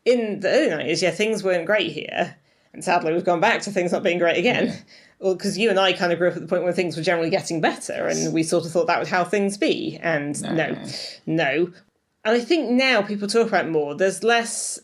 in the early 90s, yeah, things weren't great here. And sadly, we've gone back to things not being great again. Yeah. Well, because you and I kind of grew up at the point when things were generally getting better, and we sort of thought that was how things be. And no. And I think now people talk about it more. There's less...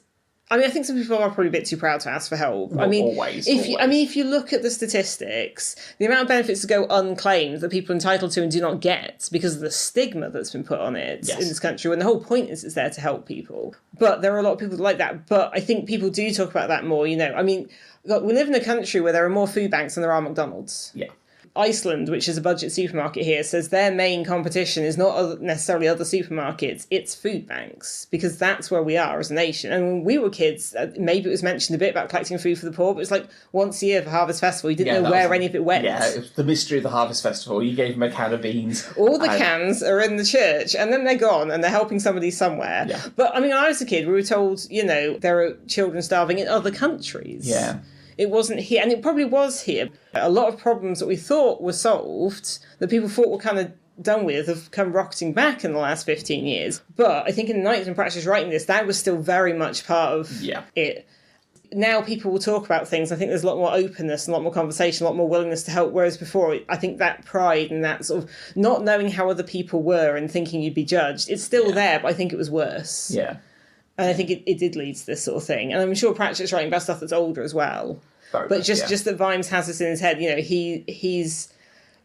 I mean, I think some people are probably a bit too proud to ask for help. Not always. If you look at the statistics, the amount of benefits that go unclaimed that people are entitled to and do not get because of the stigma that's been put on it in this country, when the whole point is it's there to help people. But there are a lot of people like that. But I think people do talk about that more, you know. I mean, look, we live in a country where there are more food banks than there are McDonald's. Yeah. Iceland, which is a budget supermarket here, says their main competition is not necessarily other supermarkets, it's food banks, because that's where we are as a nation. And when we were kids, maybe it was mentioned a bit about collecting food for the poor, but it's like once a year for Harvest Festival, you didn't know where any of it went. Yeah, it was the mystery of the Harvest Festival. You gave them a can of beans. All the cans are in the church, and then they're gone, and they're helping somebody somewhere. Yeah. But, I mean, when I was a kid, we were told, you know, there are children starving in other countries. Yeah. It wasn't here, and it probably was here. A lot of problems that we thought were solved, that people thought were kind of done with, have come rocketing back in the last 15 years. But I think in the 90s when Pratchett was writing this, that was still very much part of it. Now people will talk about things. I think there's a lot more openness and a lot more conversation, a lot more willingness to help. Whereas before, I think that pride and that sort of not knowing how other people were and thinking you'd be judged, it's still there, but I think it was worse. Yeah. And I think it did lead to this sort of thing. And I'm sure Pratchett's writing about stuff that's older as well. But just that Vimes has this in his head, you know, he's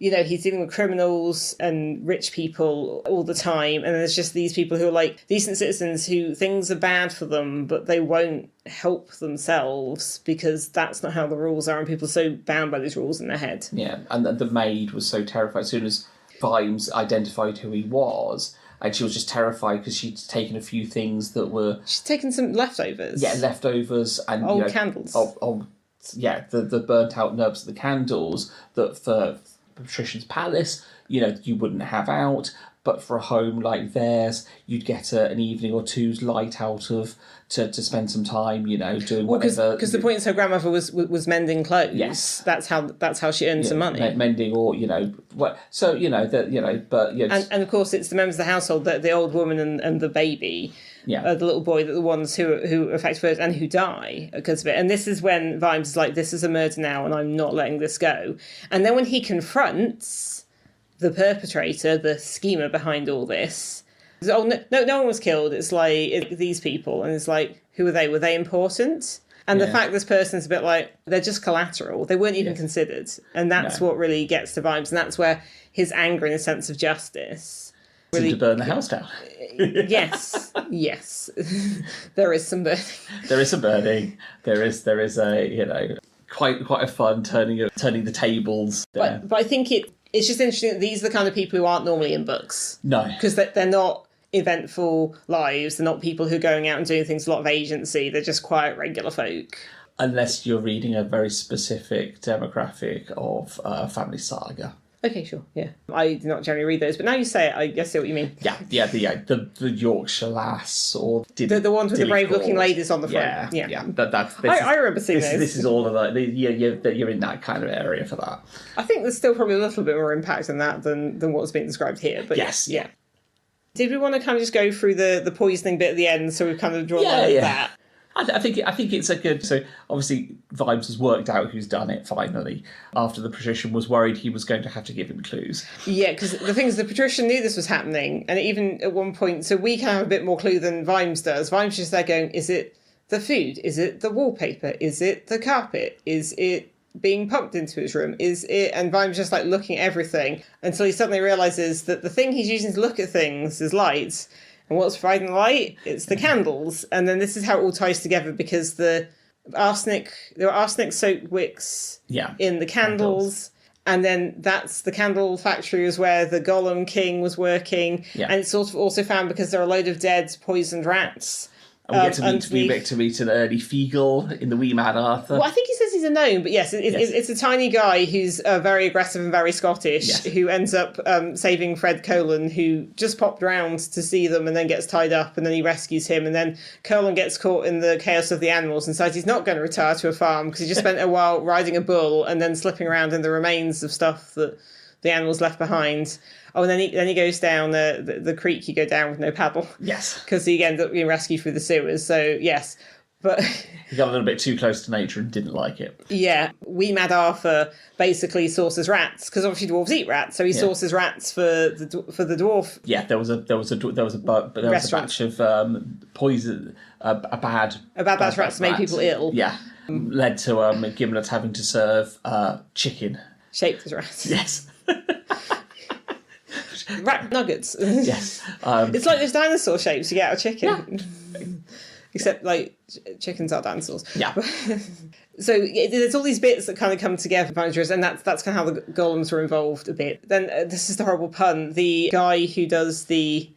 dealing with criminals and rich people all the time. And there's just these people who are like decent citizens who things are bad for them, but they won't help themselves because that's not how the rules are. And people are so bound by these rules in their head. Yeah. And the maid was so terrified as soon as Vimes identified who he was. And she was just terrified because she'd taken a few things that were... She's taken some leftovers. Yeah, leftovers. And old candles. The burnt-out nubs of the candles that for Patrician's Palace, you know, you wouldn't have out. But for a home like theirs, you'd get an evening or two's light out of to spend some time, you know, doing whatever. Because the point is her grandmother was mending clothes. Yes, that's how she earned some money. Mending, or you know, so you know that but you know, and of course it's the members of the household, the old woman and the baby. Yeah, the little boy, the ones who affect first and who die because of it. And this is when Vimes is like, this is a murder now, and I'm not letting this go. And then when he confronts the perpetrator, the schemer behind all this, no one was killed. It's like these people, and it's like, who are they? Were they important? And the fact this person's a bit like, they're just collateral. They weren't even considered, and that's what really gets to Vimes, and that's where his anger and his sense of justice really to burn the house down. yes. There is some burning. There is some burning. There is a, you know, quite a fun turning the tables. But I think it's just interesting that these are the kind of people who aren't normally in books. No. Because they're not eventful lives. They're not people who are going out and doing things with a lot of agency. They're just quiet, regular folk. Unless you're reading a very specific demographic of family saga. Okay, sure, yeah. I do not generally read those, but now you say it, I guess I see what you mean. The Yorkshire Lass, or the ones with the brave-looking ladies on the front. Yeah. I remember seeing those. This is all of that. You're in that kind of area for that. I think there's still probably a little bit more impact in that than what's being described here. But yes, yeah. Did we want to kind of just go through the poisoning bit at the end, so we've kind of drawn that? I think it's a good... So, obviously, Vimes has worked out who's done it, finally, after the patrician was worried he was going to have to give him clues. Yeah, because the thing is, the patrician knew this was happening, and even at one point... So we can have a bit more clue than Vimes does. Vimes is just there going, is it the food? Is it the wallpaper? Is it the carpet? Is it being pumped into his room? Is it? And Vimes just like looking at everything until he suddenly realizes that the thing he's using to look at things is light. And what's providing the light? It's the candles. And then this is how it all ties together, because there were arsenic soaked wicks in the candles. And then that's the candle factory is where the Golem King was working. Yeah. And it's sort of also found because there are a load of dead, poisoned rats. And we get to meet an early Feegle in the Wee Mad Arthur. Well, I think he says he's a gnome, but yes, it's a tiny guy who's very aggressive and very Scottish, who ends up saving Fred Colin, who just popped round to see them and then gets tied up, and then he rescues him, and then Colin gets caught in the chaos of the animals and decides he's not going to retire to a farm because he just spent a while riding a bull and then slipping around in the remains of stuff that the animals left behind. Oh, and then he goes down the creek you go down with no paddle. Yes. Because he ends up being rescued through the sewers, so yes. But he got a little bit too close to nature and didn't like it. Yeah. Wee Mad Arthur basically sources rats, because obviously dwarves eat rats, so he sources rats for the dwarf. Yeah, there was a batch of poison, a bad batch of rats that made people ill. Yeah. Led to Gimlet having to serve chicken. Shaped as rats. Yes. Rat nuggets. Yes. It's like those dinosaur shapes you get out of chicken. Yeah. Except, like, chickens are dinosaurs. Yeah. So there's all these bits that kind of come together, and that's kind of how the golems were involved a bit. Then, this is the horrible pun, the guy who does the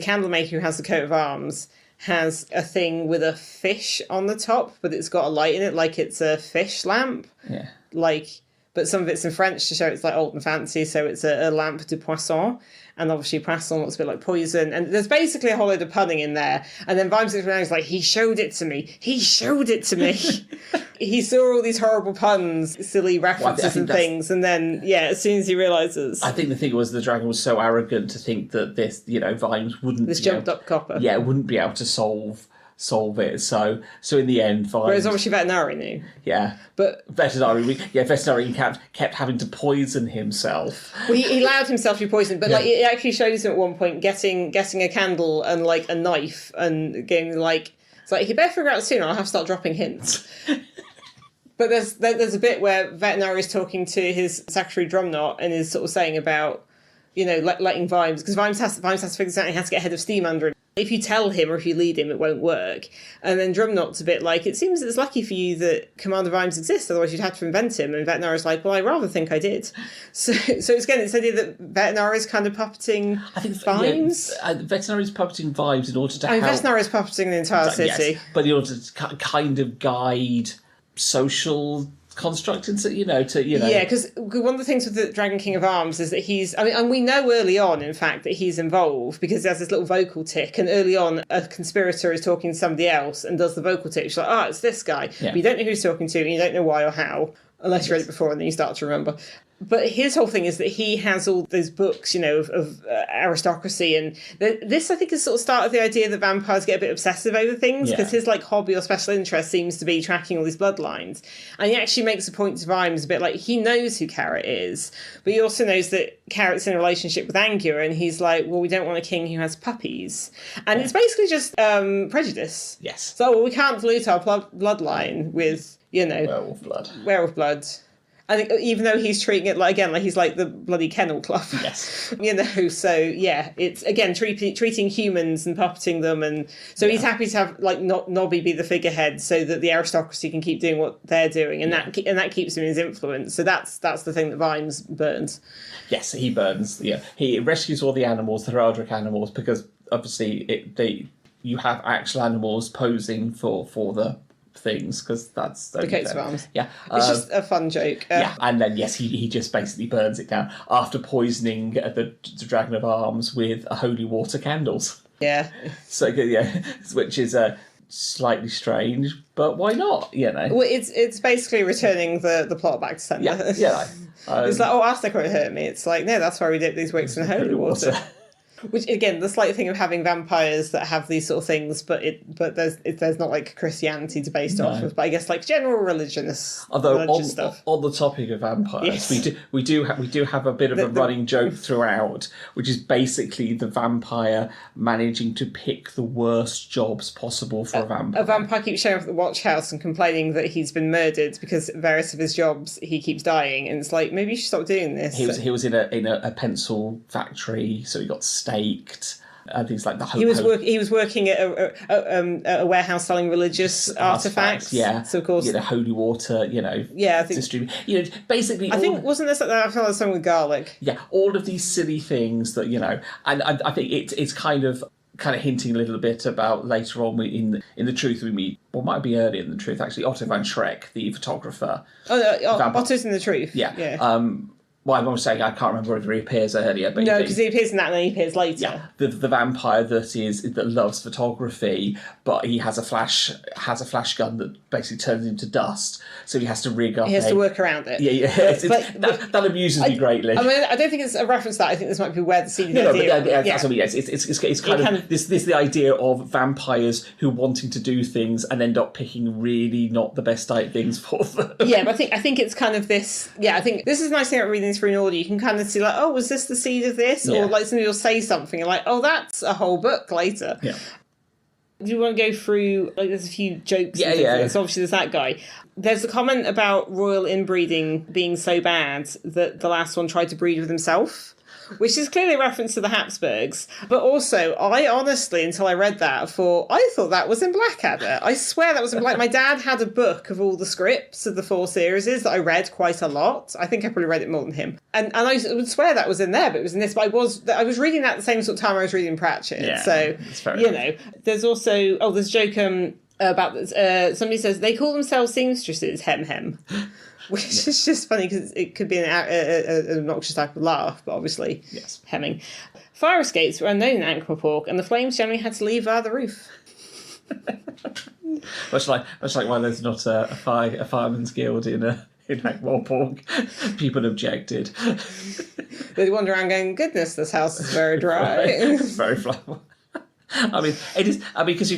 candle maker who has the coat of arms has a thing with a fish on the top, but it's got a light in it, like it's a fish lamp. Yeah. But some of it's in French to show it's like old and fancy, so it's a lampe de poisson, and obviously poisson looks a bit like poison, and there's basically a whole load of punning in there, and then Vimes looks around and is like, he showed it to me. He saw all these horrible puns, silly references and things, and then, as soon as he realises... I think the thing was the dragon was so arrogant to think that this, Vimes wouldn't... This jumped-up copper. Yeah, wouldn't be able to solve it. So in the end, Vimes... Whereas obviously Vetinari knew. Yeah. But Vetinari kept having to poison himself. Well, he allowed himself to be poisoned, but it actually shows him at one point getting a candle and like a knife and getting like, it's like, he better figure out soon or I'll have to start dropping hints. But there's a bit where Vetinari is talking to his secretary Drumknot and is sort of saying about, letting Vimes, because Vimes has to figure this out, he has to get ahead of steam under him. If you tell him or if you lead him, it won't work. And then Drumknot's a bit like, it seems it's lucky for you that Commander Vimes exists, otherwise you'd have to invent him. And Vetinari's like, well, I rather think I did. So it's again, it's the idea that Vetinari's kind of puppeting Vimes. Vetinari's puppeting Vimes in order to help... Vetinari's puppeting the entire city. Yes, but in order to kind of guide social... construct Yeah, because one of the things with the Dragon King of Arms is that and we know early on, in fact, that he's involved because there's this little vocal tick, and early on a conspirator is talking to somebody else and does the vocal tick. She's like, it's this guy. Yeah. But you don't know who he's talking to and you don't know why or how, unless you read it before and then you start to remember. But his whole thing is that he has all those books, of aristocracy, and this I think is sort of started the idea that vampires get a bit obsessive over things, because his hobby or special interest seems to be tracking all these bloodlines. And he actually makes a point to Vimes a bit like he knows who Carrot is, but he also knows that Carrot's in a relationship with Angua, and he's like, well, we don't want a king who has puppies. And it's basically just prejudice. Yes. So we can't dilute our bloodline with, Werewolf blood. I think even though he's treating it like he's like the bloody Kennel Club. Yes. So it's again treating humans and puppeting them, and so he's happy to have Nobby be the figurehead so that the aristocracy can keep doing what they're doing, and that keeps him in his influence. So that's the thing that Vimes burns. Yes, he burns. Yeah, he rescues all the animals, the Heraldric animals, because obviously you have actual animals posing for the things, because that's the coats of arms. Yeah, it's just a fun joke. And then he just basically burns it down after poisoning the Dragon of Arms with holy water candles. Yeah. So which is slightly strange, but why not? Well, it's basically returning the plot back to centre. Yeah. It's like, arsenic won't hurt me. It's like, no, that's why we dip these wicks in holy water. Which again, the slight thing of having vampires that have these sort of things, but there's not like Christianity to base it off of, but I guess like general religious stuff. On the topic of vampires, Yes. we do have a bit of a running joke throughout, which is basically the vampire managing to pick the worst jobs possible for a vampire. A vampire keeps showing up at the watch house and complaining that he's been murdered because various of his jobs he keeps dying, and it's like, maybe you should stop doing this. He was in a pencil factory, so he got staked. Things like the he was working at a warehouse selling religious artifacts. Yeah, so of course, holy water. I think basically. I think wasn't this like that? I feel like something with garlic. Yeah, all of these silly things that and I think it's kind of hinting a little bit about later on in the Truth we meet, or might be earlier in the Truth actually, Otto van Schreck, the photographer. Otto's in the Truth. Yeah. Well, I'm saying I can't remember whether he appears earlier, but no, because he appears in that and then he appears later. Yeah, the vampire that loves photography, but he has a flash gun that basically turns him to dust, so he has to rig up. He has to work around it. Yeah. That amuses me greatly. I mean, I don't think it's a reference to that. I think this might be where the scene. That's what I mean. It's kind of this the idea of vampires who wanting to do things and end up picking really not the best things for them. Yeah, but I think it's kind of this. Yeah, I think this is a nice thing about reading this through an order. You can kind of see like, oh, was this the seed of this? Yeah. Or like somebody will say something and like, oh, that's a whole book later. Yeah. Do you want to go through, like, there's a few jokes. Yeah. So obviously there's that guy. There's a comment about royal inbreeding being so bad that the last one tried to breed with himself, which is clearly a reference to the Habsburgs. But also, I honestly, until I read that, I thought that was in Blackadder. I swear that was in Blackadder. My dad had a book of all the scripts of the 4 series that I read quite a lot. I think I probably read it more than him. And I would swear that was in there, but it was in this. But I was reading that at the same sort of time I was reading Pratchett. Yeah, so, there's also, there's a joke about this. Somebody says, they call themselves seamstresses, hem. Which is just funny because it could be an obnoxious type of laugh, but obviously hemming. Fire escapes were unknown in Ankh-Morpork, and the flames generally had to leave via the roof. much like why there's not a fireman's guild in Ankh-Morpork. People objected. They'd wander around going, goodness, this house is very dry. It's very flammable. I mean, it is. I mean, because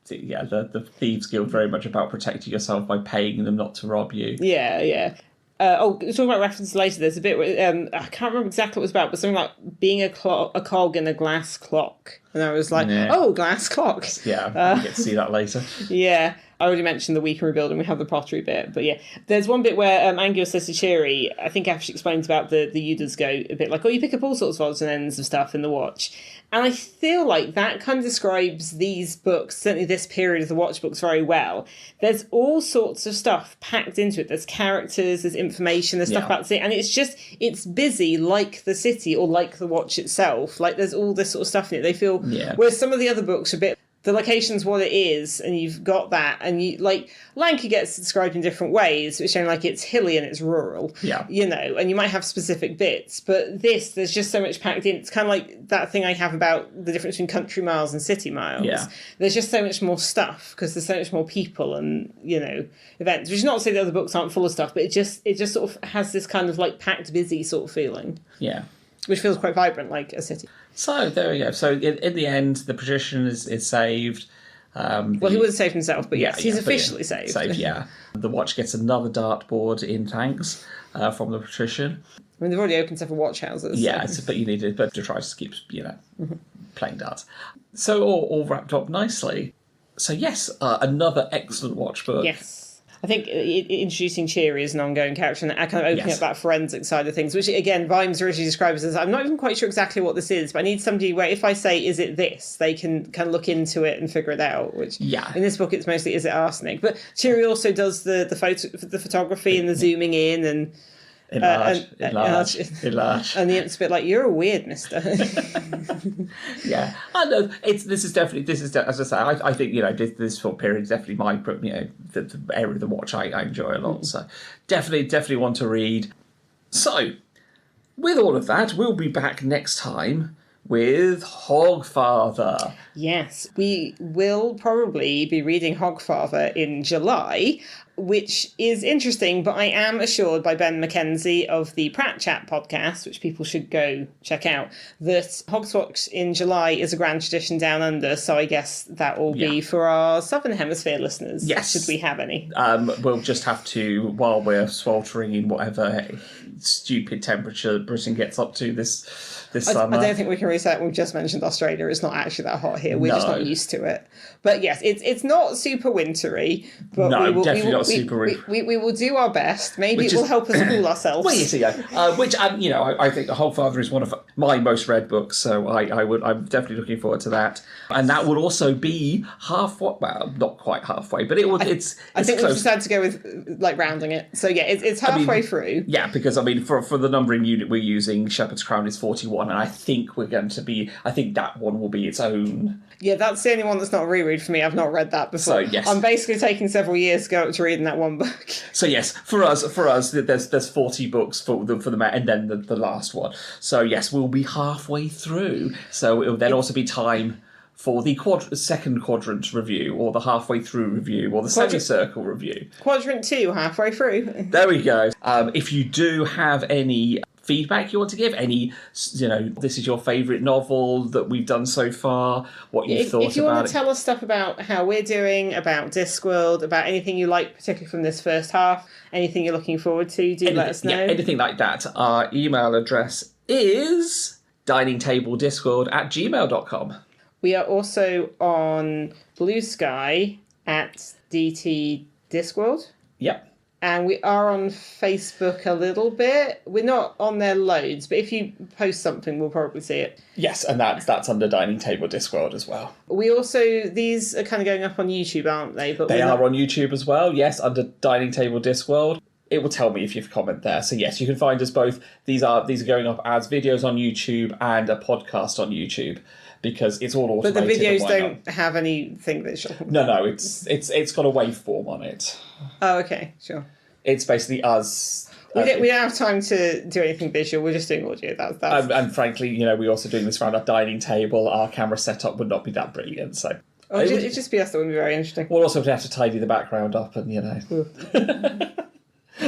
the Thieves Guild very much about protecting yourself by paying them not to rob you. Yeah. Talking about references later, there's a bit where, I can't remember exactly what it was about, but something like being a cog in a glass clock. And I was like, glass clocks. Yeah, you get to see that later. Yeah. I already mentioned the week in rebuilding, we have the pottery bit, but yeah. There's one bit where Angular says to Cheery, I think after she explains about the Yudas go a bit like, you pick up all sorts of odds and ends of stuff in the watch. And I feel like that kind of describes these books, certainly this period of the watch books, very well. There's all sorts of stuff packed into it. There's characters, there's information, there's stuff about the city, and it's busy like the city or like the watch itself. Like there's all this sort of stuff in it. They feel, whereas some of the other books are a bit, the location's what it is, and you've got that, and you like Lanka gets described in different ways, which showing like it's hilly and it's rural, and you might have specific bits, but there's just so much packed in. It's kind of like that thing I have about the difference between country miles and city miles. There's just so much more stuff because there's so much more people and events, which is not to say the other books aren't full of stuff, but it just sort of has this kind of like packed busy sort of feeling, which feels quite vibrant like a city. So there we go. So in the end, the patrician is saved. He would have saved himself, but yes, he's officially saved. The watch gets another dartboard in thanks from the patrician. I mean, they've already opened several watch houses. Yeah, but you needed to try to keep playing darts. So all wrapped up nicely. So yes, another excellent watch book. Yes. I think introducing Cheery as an ongoing character and kind of opening up that forensic side of things, which again, Vimes originally describes as, I'm not even quite sure exactly what this is, but I need somebody where if I say, is it this, they can kind of look into it and figure it out, which in this book it's mostly, is it arsenic? But Cheery also does the photography and the zooming in and enlarge. And the it's a bit like, you're a weird mister. I know this is definitely as I say, I think this sort of period is definitely my the area of the watch I enjoy a lot. So definitely want to read. So with all of that, we'll be back next time with Hogfather. Yes, we will probably be reading Hogfather in July. which is interesting, but I am assured by Ben McKenzie of the Pratt Chat podcast, which people should go check out, that Hogswatch in July is a grand tradition down under, so I guess that will be for our Southern Hemisphere listeners, should we have any. We'll just have to, while we're sweltering in whatever stupid temperature Britain gets up to this summer. I don't think we can reset. We've just mentioned Australia. It's not actually that hot here. We're just not used to it. But yes, it's not super wintry. But definitely not super wintry. We will do our best. Maybe it will help us cool ourselves. Well, you see, which I think The Hogfather is one of my most read books, so I'm definitely looking forward to that. And that would also be halfway. Well, not quite halfway, but it will. I think we've decided to go with rounding it. So yeah, it's halfway through. Yeah, because for the numbering unit we're using, Shepherd's Crown is 41, and I think that one will be its own. Yeah, that's the only one that's not a reread for me. I've not read that before. So, yes. I'm basically taking several years to go up to reading that one book. So yes, for us, there's 40 books for the and then the last one. So yes, we'll be halfway through. So it'll then also be time for the second quadrant review, or the halfway through review, or the semicircle review. Quadrant 2, halfway through. There we go. If you do have any feedback you want to give, any, this is your favourite novel that we've done so far, what you've thought about it. If you want to tell us stuff about how we're doing, about Discworld, about anything you like, particularly from this first half, anything you're looking forward to, let us know. Yeah, anything like that. Our email address is diningtablediscworld@gmail.com. We are also on BlueSky at dtdiscworld. Yep. And we are on Facebook a little bit. We're not on there loads, but if you post something, we'll probably see it. Yes, and that's under Dining Table Discworld as well. We also, these are kind of going up on YouTube, aren't they? But they are on YouTube as well, yes, under Dining Table Discworld. It will tell me if you've commented there. So yes, you can find us both. These are going up as videos on YouTube and a podcast on YouTube, because it's all automated. But the videos don't have anything visual. No, it's got a waveform on it. Oh, okay, sure. It's basically us. We don't have time to do anything visual. We're just doing audio. That's... And frankly, we're also doing this around our dining table. Our camera setup would not be that brilliant, so. It'd just be us that wouldn't be very interesting. We'll also have to tidy the background up, and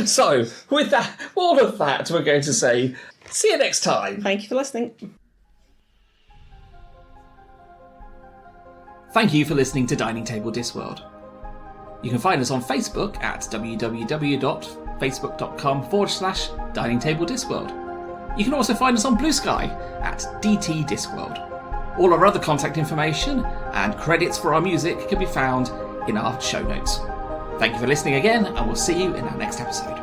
So, with all of that, we're going to say, see you next time. Thank you for listening. Thank you for listening to Dining Table Discworld. You can find us on Facebook at www.facebook.com/Dining Table Discworld. You can also find us on BlueSky at dtdiscworld. All our other contact information and credits for our music can be found in our show notes. Thank you for listening again, and we'll see you in our next episode.